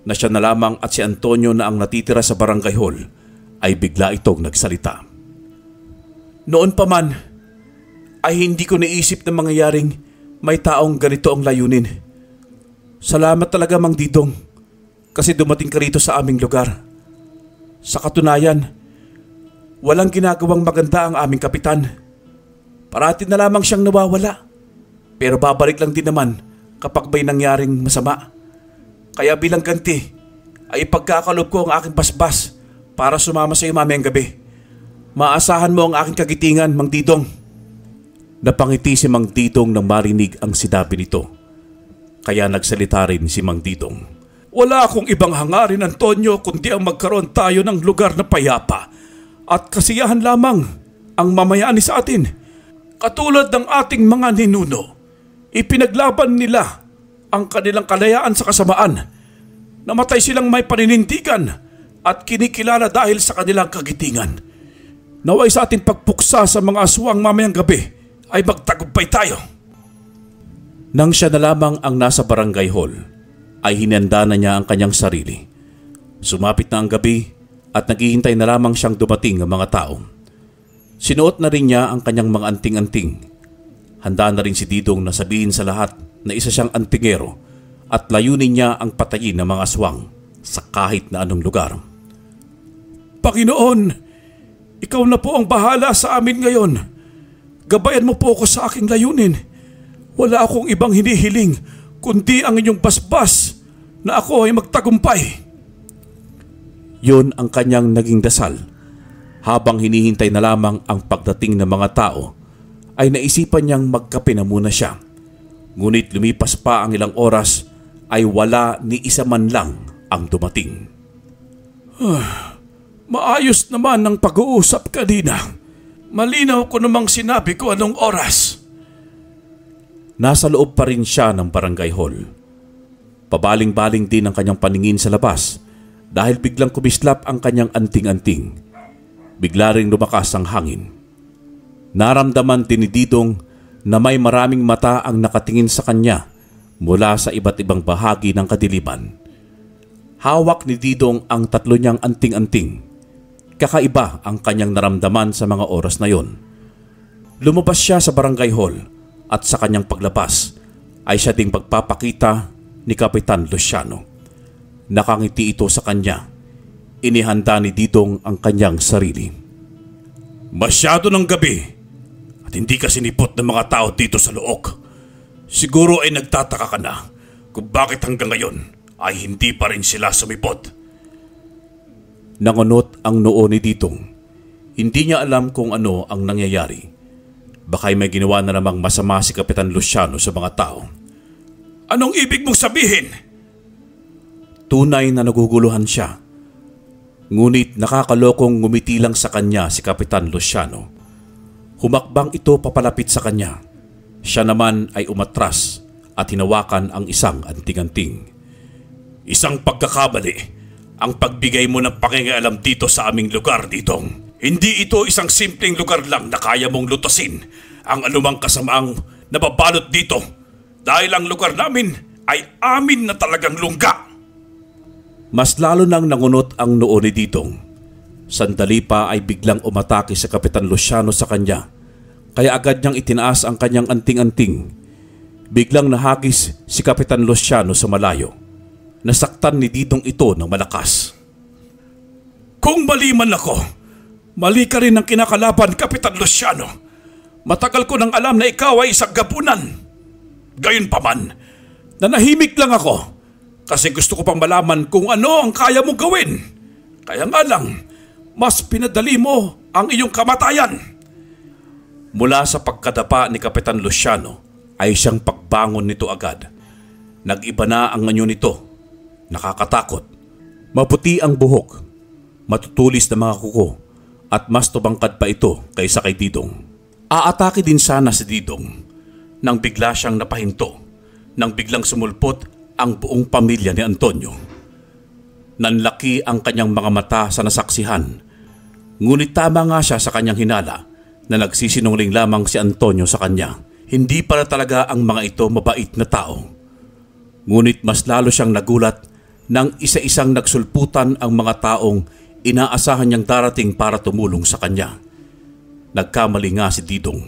na siya na lamang at si Antonio na ang natitira sa barangay hall, ay bigla itong nagsalita. Noon pa man, ay hindi ko naisip na mangyayaring may taong ganito ang layunin. Salamat talaga, Mang Didong, kasi dumating ka rito sa aming lugar. Sa katunayan, walang ginagawang maganda ang aming kapitan. Parati na lamang siyang nawawala. Pero babalik lang din naman kapag may nangyaring masama. Kaya bilang ganti, ay ipagkakalob ko ang aking basbas para sumama sa iyo mamayang gabi. Maasahan mo ang aking kagitingan, Mang Didong. Napangiti si Mang Didong nang marinig ang sinabi nito. Kaya nagsalita rin si Mang Didong. Wala akong ibang hangarin, Antonio, kundi ang magkaroon tayo ng lugar na payapa at kasiyahan lamang ang mamayani sa atin. Katulad ng ating mga ninuno, ipinaglaban nila ang kanilang kalayaan sa kasamaan. Namatay silang may paninindigan at kinikilala dahil sa kanilang kagitingan. Naway sa ating pagpuksa sa mga aswang mamayang gabi ay magtagumpay tayo. Nang siya na lamang ang nasa barangay hall, ay hinanda na niya ang kanyang sarili. Sumapit na ang gabi at naghihintay na lamang siyang dumating ang mga tao. Sinuot na rin niya ang kanyang mga anting-anting. Handa na rin si Didong na sabihin sa lahat na isa siyang antingero at layunin niya ang patayin ng mga aswang sa kahit na anong lugar. Panginoon, ikaw na po ang bahala sa amin ngayon. Gabayan mo po ako sa aking layunin. Wala akong ibang hinihiling kundi ang inyong basbas na ako ay magtagumpay. Yun ang kanyang naging dasal. Habang hinihintay na lamang ang pagdating ng mga tao, ay naisipan niyang magkape na muna siya. Ngunit lumipas pa ang ilang oras ay wala ni isa man lang ang dumating. Maayos naman ang pag-uusap kanina. Malinaw ko namang sinabi ko anong oras. Nasa loob pa rin siya ng barangay hall. Pabaling-baling din ang kanyang paningin sa labas dahil biglang kumislap ang kanyang anting-anting. Bigla ring lumakas ang hangin. Naramdaman din ni Didong na may maraming mata ang nakatingin sa kanya mula sa iba't ibang bahagi ng kadiliman. Hawak ni Didong ang 3 niyang anting-anting. Kakaiba ang kanyang naramdaman sa mga oras na yon. Lumabas siya sa barangay hall at sa kanyang paglabas ay siya ding pagpapakita ni Kapitan Luciano. Nakangiti ito sa kanya. Inihanda ni Didong ang kanyang sarili. Masyado ng gabi at hindi ka sinipot ng mga tao dito sa Look. Siguro ay nagtataka ka na kung bakit hanggang ngayon ay hindi pa rin sila sumipot. Nangunot ang noo ni Didong. Hindi niya alam kung ano ang nangyayari. Baka'y may ginawa na namang masama si Kapitan Luciano sa mga tao. Anong ibig mong sabihin? Tunay na naguguluhan siya. Ngunit nakakalokong ngumiti lang sa kanya si Kapitan Luciano. Humakbang ito papalapit sa kanya. Siya naman ay umatras at hinawakan ang isang anting-anting. Isang pagkakamali ang pagbigay mo ng pakingialam dito sa aming lugar, Didong. Hindi ito isang simpleng lugar lang na kaya mong lutasin ang anumang kasamaang nababalot dito dahil ang lugar namin ay amin na talagang lungga. Mas lalo nang nangunot ang noo ni Didong. Sandali pa ay biglang umatake sa Kapitan Luciano sa kanya, kaya agad niyang itinaas ang kanyang anting-anting. Biglang nahagis si Kapitan Luciano sa malayo. Nasaktan ni Didong ito ng malakas. Kung mali man ako, mali ka rin ang kinakalaban, Kapitan Luciano. Matagal ko nang alam na ikaw ay isang gabunan. Gayunpaman, nanahimik lang ako kasi gusto ko pang malaman kung ano ang kaya mong gawin. Kaya nga lang, mas pinadali mo ang iyong kamatayan. Mula sa pagkadapa ni Kapitan Luciano ay siyang pagbangon nito agad. Nag-iba na ang anyo nito. Nakakatakot. Maputi ang buhok, matutulis na mga kuko, at mas tubangkad pa ito kaysa kay Didong. Aatake din sana si Didong nang bigla siyang napahinto, nang biglang sumulpot ang buong pamilya ni Antonio. Nanlaki ang kanyang mga mata sa nasaksihan, ngunit tama nga siya sa kanyang hinala na nagsisinungaling lamang si Antonio sa kanya. Hindi para talaga ang mga ito mabait na tao. Ngunit mas lalo siyang nagulat nang isa-isang nagsulputan ang mga taong inaasahan niyang darating para tumulong sa kanya. Nagkamali nga si Didong.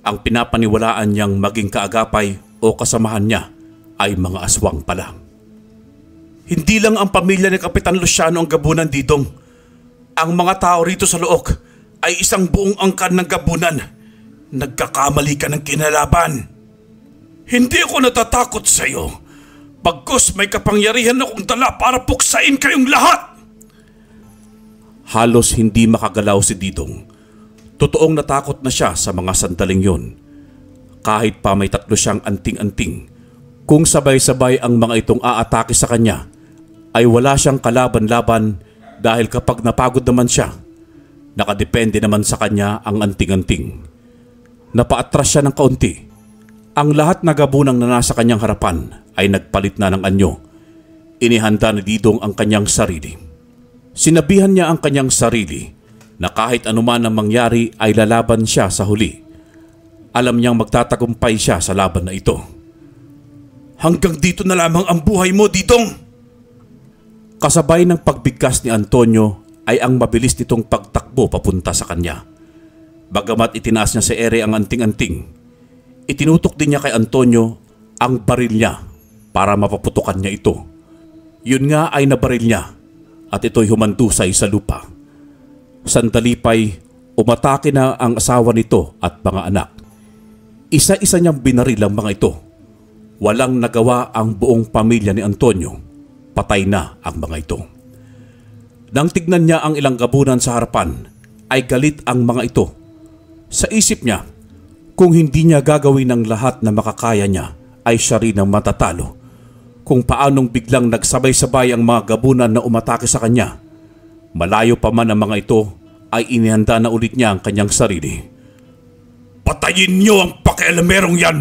Ang pinapaniwalaan niyang maging kaagapay o kasamahan niya ay mga aswang pala. Hindi lang ang pamilya ni Kapitan Luciano ang gabunan, Didong. Ang mga tao rito sa Luok ay isang buong angkan ng gabunan. Nagkakamali ka ng kinalaban. Hindi ako natatakot sa iyo. Pagkos may kapangyarihan akong dala para puksain kayong lahat. Halos hindi makagalaw si Didong. Totoong natakot na siya sa mga sandaling yon. Kahit pa may 3 siyang anting-anting, kung sabay-sabay ang mga itong aatake sa kanya, ay wala siyang kalaban-laban dahil kapag napagod naman siya, nakadepende naman sa kanya ang anting-anting. Napaatras siya ng kaunti. Ang lahat na gabunang na nasa kanyang harapan ay nagpalit na ng anyo. Inihanda ni Didong ang kanyang sarili. Sinabihan niya ang kanyang sarili na kahit anuman ang mangyari ay lalaban siya sa huli. Alam niyang magtatagumpay siya sa laban na ito. Hanggang dito na lamang ang buhay mo, Didong! Kasabay ng pagbigkas ni Antonio ay ang mabilis nitong pagtakbo papunta sa kanya. Bagamat itinaas niya sa ere ang anting-anting, itinutok din niya kay Antonio ang baril niya para mapaputukan niya ito. Yun nga ay nabaril niya at ito'y humandusay sa lupa. Sandali pa'y umatake na ang asawa nito at mga anak. Isa-isa niyang binaril ang mga ito. Walang nagawa ang buong pamilya ni Antonio. Patay na ang mga ito. Nang tignan niya ang ilang gabunan sa harapan, ay galit ang mga ito. Sa isip niya, kung hindi niya gagawin ang lahat na makakaya niya, ay siya rin ang matatalo. Kung paanong biglang nagsabay-sabay ang mga gabunan na umatake sa kanya, malayo pa man ang mga ito, ay inihanda na ulit niya ang kanyang sarili. Patayin niyo ang pakialamerong yan!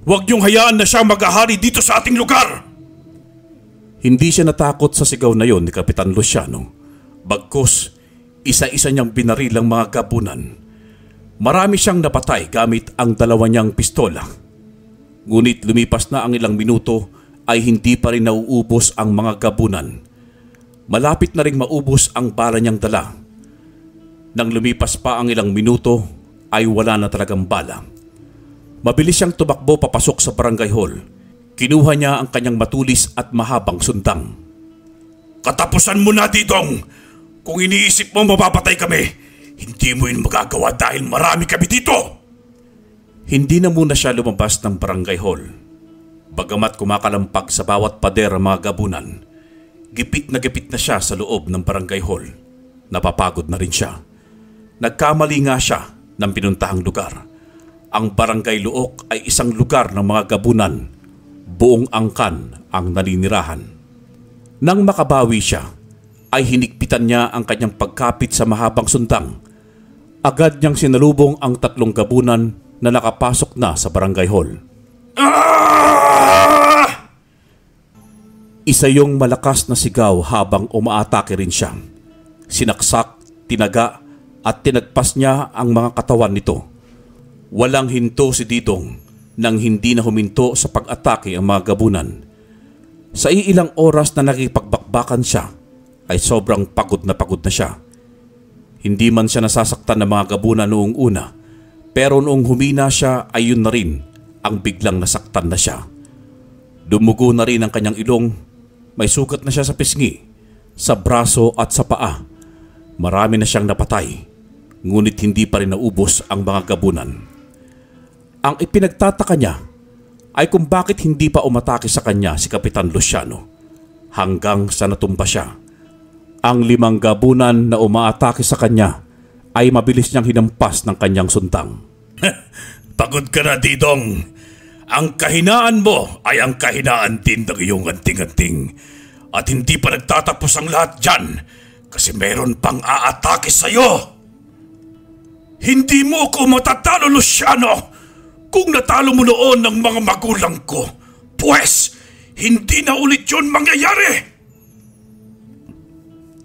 Huwag niyong hayaan na siya maghahari dito sa ating lugar! Hindi siya natakot sa sigaw na yon ni Kapitan Luciano. Bagkus, isa-isa niyang binaril ang mga gabunan. Marami siyang napatay gamit ang 2 niyang pistola. Ngunit lumipas na ang ilang minuto ay hindi pa rin nauubos ang mga gabunan. Malapit na ring maubos ang bala niyang dala. Nang lumipas pa ang ilang minuto ay wala na talagang bala. Mabilis siyang tumakbo papasok sa barangay hall. Kinuha niya ang kanyang matulis at mahabang sundang. Katapusan mo na, Didong! Kung iniisip mo mapapatay kami, hindi mo yun magagawa dahil marami kami dito! Hindi na muna siya lumabas ng barangay hall. Bagamat kumakalampag sa bawat pader ang mga gabunan, gipit na siya sa loob ng barangay hall. Napapagod na rin siya. Nagkamali nga siya ng pinuntahang lugar. Ang Barangay Luok ay isang lugar ng mga gabunan. Buong angkan ang naninirahan. Nang makabawi siya, ay hinigpitan niya ang kanyang pagkapit sa mahabang sundang. Agad niyang sinalubong ang 3 gabunan na nakapasok na sa barangay hall. Isa yung malakas na sigaw habang umaatake rin siya. Sinaksak, tinaga at tinagpas niya ang mga katawan nito. Walang hinto si Didong nang hindi na huminto sa pag-atake ang mga gabunan. Sa ilang oras na nakipagbakbakan siya, ay sobrang pagod na siya. Hindi man siya nasasaktan ng mga gabunan noong una, pero noong humina siya ay yun na rin ang biglang nasaktan na siya. Dumugo na rin ang kanyang ilong, may sugat na siya sa pisngi, sa braso at sa paa. Marami na siyang napatay, ngunit hindi pa rin naubos ang mga gabunan. Ang ipinagtataka niya ay kung bakit hindi pa umatake sa kanya si Kapitan Luciano hanggang sa natumba siya. Ang 5 gabunan na umaatake sa kanya ay mabilis niyang hinampas ng kanyang sundang. Pagod ka na, Didong. Ang kahinaan mo ay ang kahinaan din ng iyong anting-anting. At hindi pa nagtatapos ang lahat dyan kasi meron pang aatake sa'yo. Hindi mo ko matatalo, Luciano. Kung natalo mo noon ng mga magulang ko, pues, hindi na ulit yun mangyayari.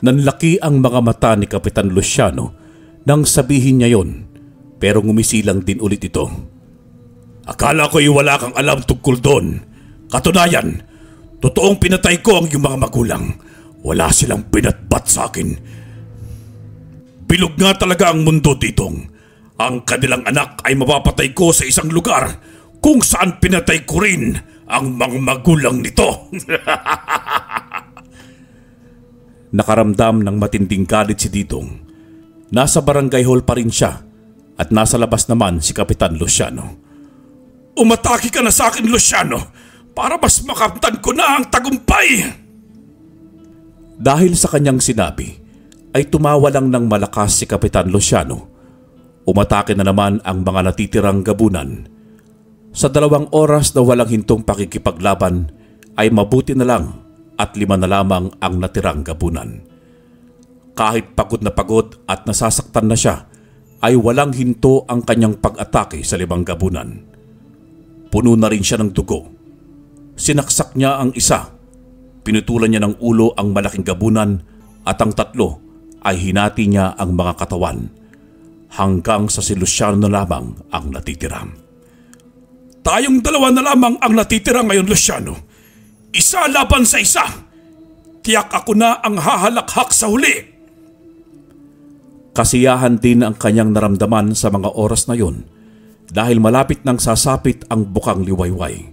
Nanlaki ang mga mata ni Kapitan Luciano nang sabihin niya yon, pero ngumisilang din ulit ito. Akala ko'y wala kang alam tungkol doon. Katunayan, totoong pinatay ko ang iyong mga magulang. Wala silang binatbat sa akin. Bilog nga talaga ang mundo, Didong. Ang kanilang anak ay mapapatay ko sa isang lugar kung saan pinatay ko rin ang mga magulang nito. Nakaramdam ng matinding galit si Didong. Nasa barangay hall pa rin siya at nasa labas naman si Kapitan Luciano. Umatake ka na sa akin, Luciano, para mas makamtan ko na ang tagumpay. Dahil sa kanyang sinabi, ay tumawa lang ng malakas si Kapitan Luciano. Umatake na naman ang mga natitirang gabunan. Sa 2 oras na walang hintong pakikipaglaban, ay mabuti na lang at 5 na lamang ang natirang gabunan. Kahit pagod at nasasaktan na siya, ay walang hinto ang kanyang pag-atake sa 5 gabunan. Puno na rin siya ng dugo. Sinaksak niya ang isa, pinutulan niya ng ulo ang malaking gabunan at ang 3 ay hinati niya ang mga katawan. Hanggang sa si Luciano na lamang ang natitira. Tayong 2 na lamang ang natitira ngayon, Luciano. Isa laban sa isa. Tiyak ako na ang hahalakhak sa huli. Kasiyahan din ang kanyang naramdaman sa mga oras na yun dahil malapit nang sasapit ang bukang liwayway.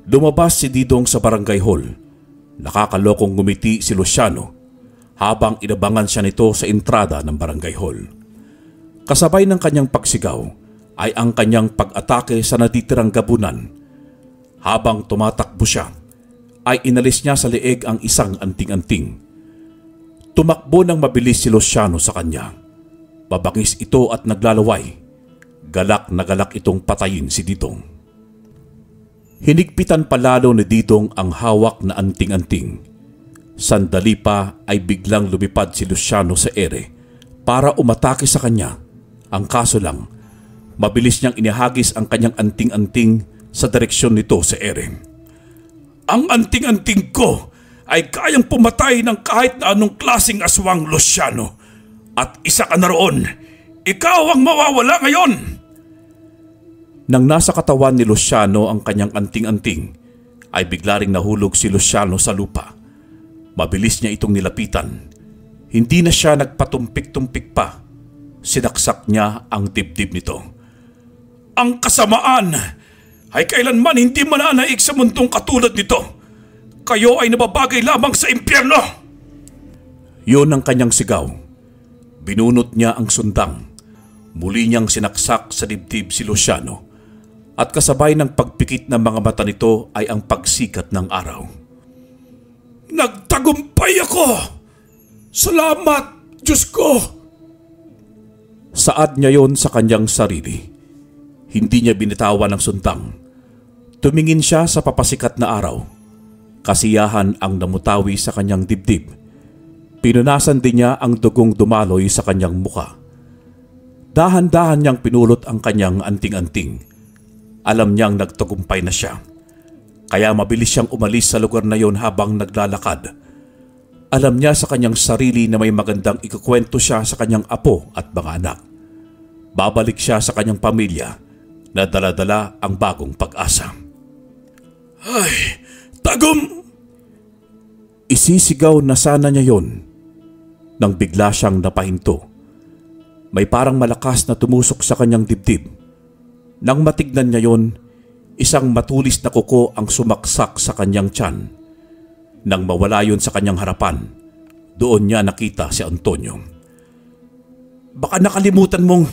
Lumabas si Didong sa barangay hall. Nakakalokong ngumiti si Luciano habang inabangan siya nito sa entrada ng barangay hall. Kasabay ng kanyang pagsigaw ay ang kanyang pag-atake sa natitirang gabunan. Habang tumatakbo siya, ay inalis niya sa leeg ang isang anting-anting. Tumakbo ng mabilis si Luciano sa kanya. Babangis ito at naglalaway. Galak na galak itong patayin si Didong. Hinigpitan palalo ni Didong ang hawak na anting-anting. Sandali pa ay biglang lumipad si Luciano sa ere para umatake sa kanya. Ang kaso lang, mabilis niyang inihagis ang kanyang anting-anting sa direksyon nito sa ere. Ang anting-anting ko ay kayang pumatay ng kahit na anong klaseng aswang, Luciano. At isa ka na roon. Ikaw ang mawawala ngayon. Nang nasa katawan ni Luciano ang kanyang anting-anting, ay bigla ring nahulog si Luciano sa lupa. Mabilis niya itong nilapitan. Hindi na siya nagpatumpik-tumpik pa. Sinaksak niya ang dibdib nito. Ang kasamaan ay kailanman hindi mananaig sa mundong katulad nito. Kayo ay nababagay lamang sa impyerno. Yun ang kanyang sigaw. Binunot niya ang sundang. Muli niyang sinaksak sa dibdib si Luciano. At kasabay ng pagpikit ng mga mata nito ay ang pagsikat ng araw. Nagtagumpay ako! Salamat, Diyos ko! Saad niya yon sa kanyang sarili. Hindi niya binitawan ang suntang. Tumingin siya sa papasikat na araw. Kasiyahan ang namutawi sa kanyang dibdib. Pinunasan din niya ang dugong dumaloy sa kanyang muka. Dahan-dahan niyang pinulot ang kanyang anting-anting. Alam niyang nagtagumpay na siya. Kaya mabilis siyang umalis sa lugar na yon habang naglalakad. Alam niya sa kanyang sarili na may magandang ikukwento siya sa kanyang apo at mga anak. Babalik siya sa kanyang pamilya na dala-dala ang bagong pag-asa. Ay, tagum! Isisigaw na sana niya yon nang bigla siyang napahinto. May parang malakas na tumusok sa kanyang dibdib. Nang matignan niya yon, isang matulis na kuko ang sumaksak sa kanyang tiyan. Nang mawala yon sa kanyang harapan, doon niya nakita si Antonio. Baka nakalimutan mong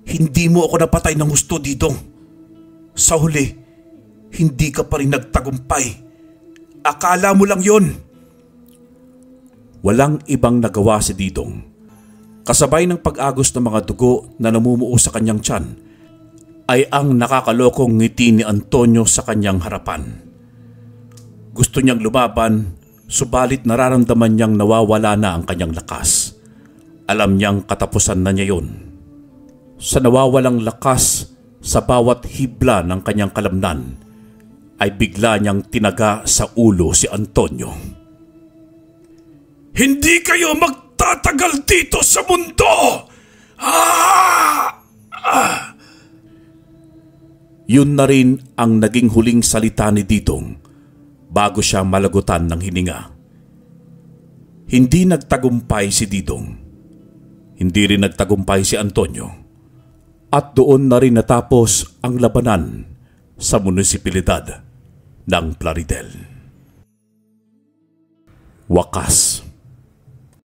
hindi mo ako napatay ng husto, Didong. Sa huli, hindi ka pa rin nagtagumpay. Akala mo lang yon. Walang ibang nagawa si Didong. Kasabay ng pag-agos ng mga dugo na namumuo sa kanyang tiyan, ay ang nakakalokong ngiti ni Antonio sa kanyang harapan. Gusto niyang lumaban, subalit nararamdaman niyang nawawala na ang kanyang lakas. Alam niyang katapusan na niya yun. Sa nawawalang lakas sa bawat hibla ng kanyang kalamnan, ay bigla niyang tinaga sa ulo si Antonio. Hindi kayo magtatagal dito sa mundo! Yun na rin ang naging huling salita ni Didong bago siya malagutan ng hininga. Hindi nagtagumpay si Didong. Hindi rin nagtagumpay si Antonio. At doon na rin natapos ang labanan sa munisipalidad ng Plaridel. Wakas.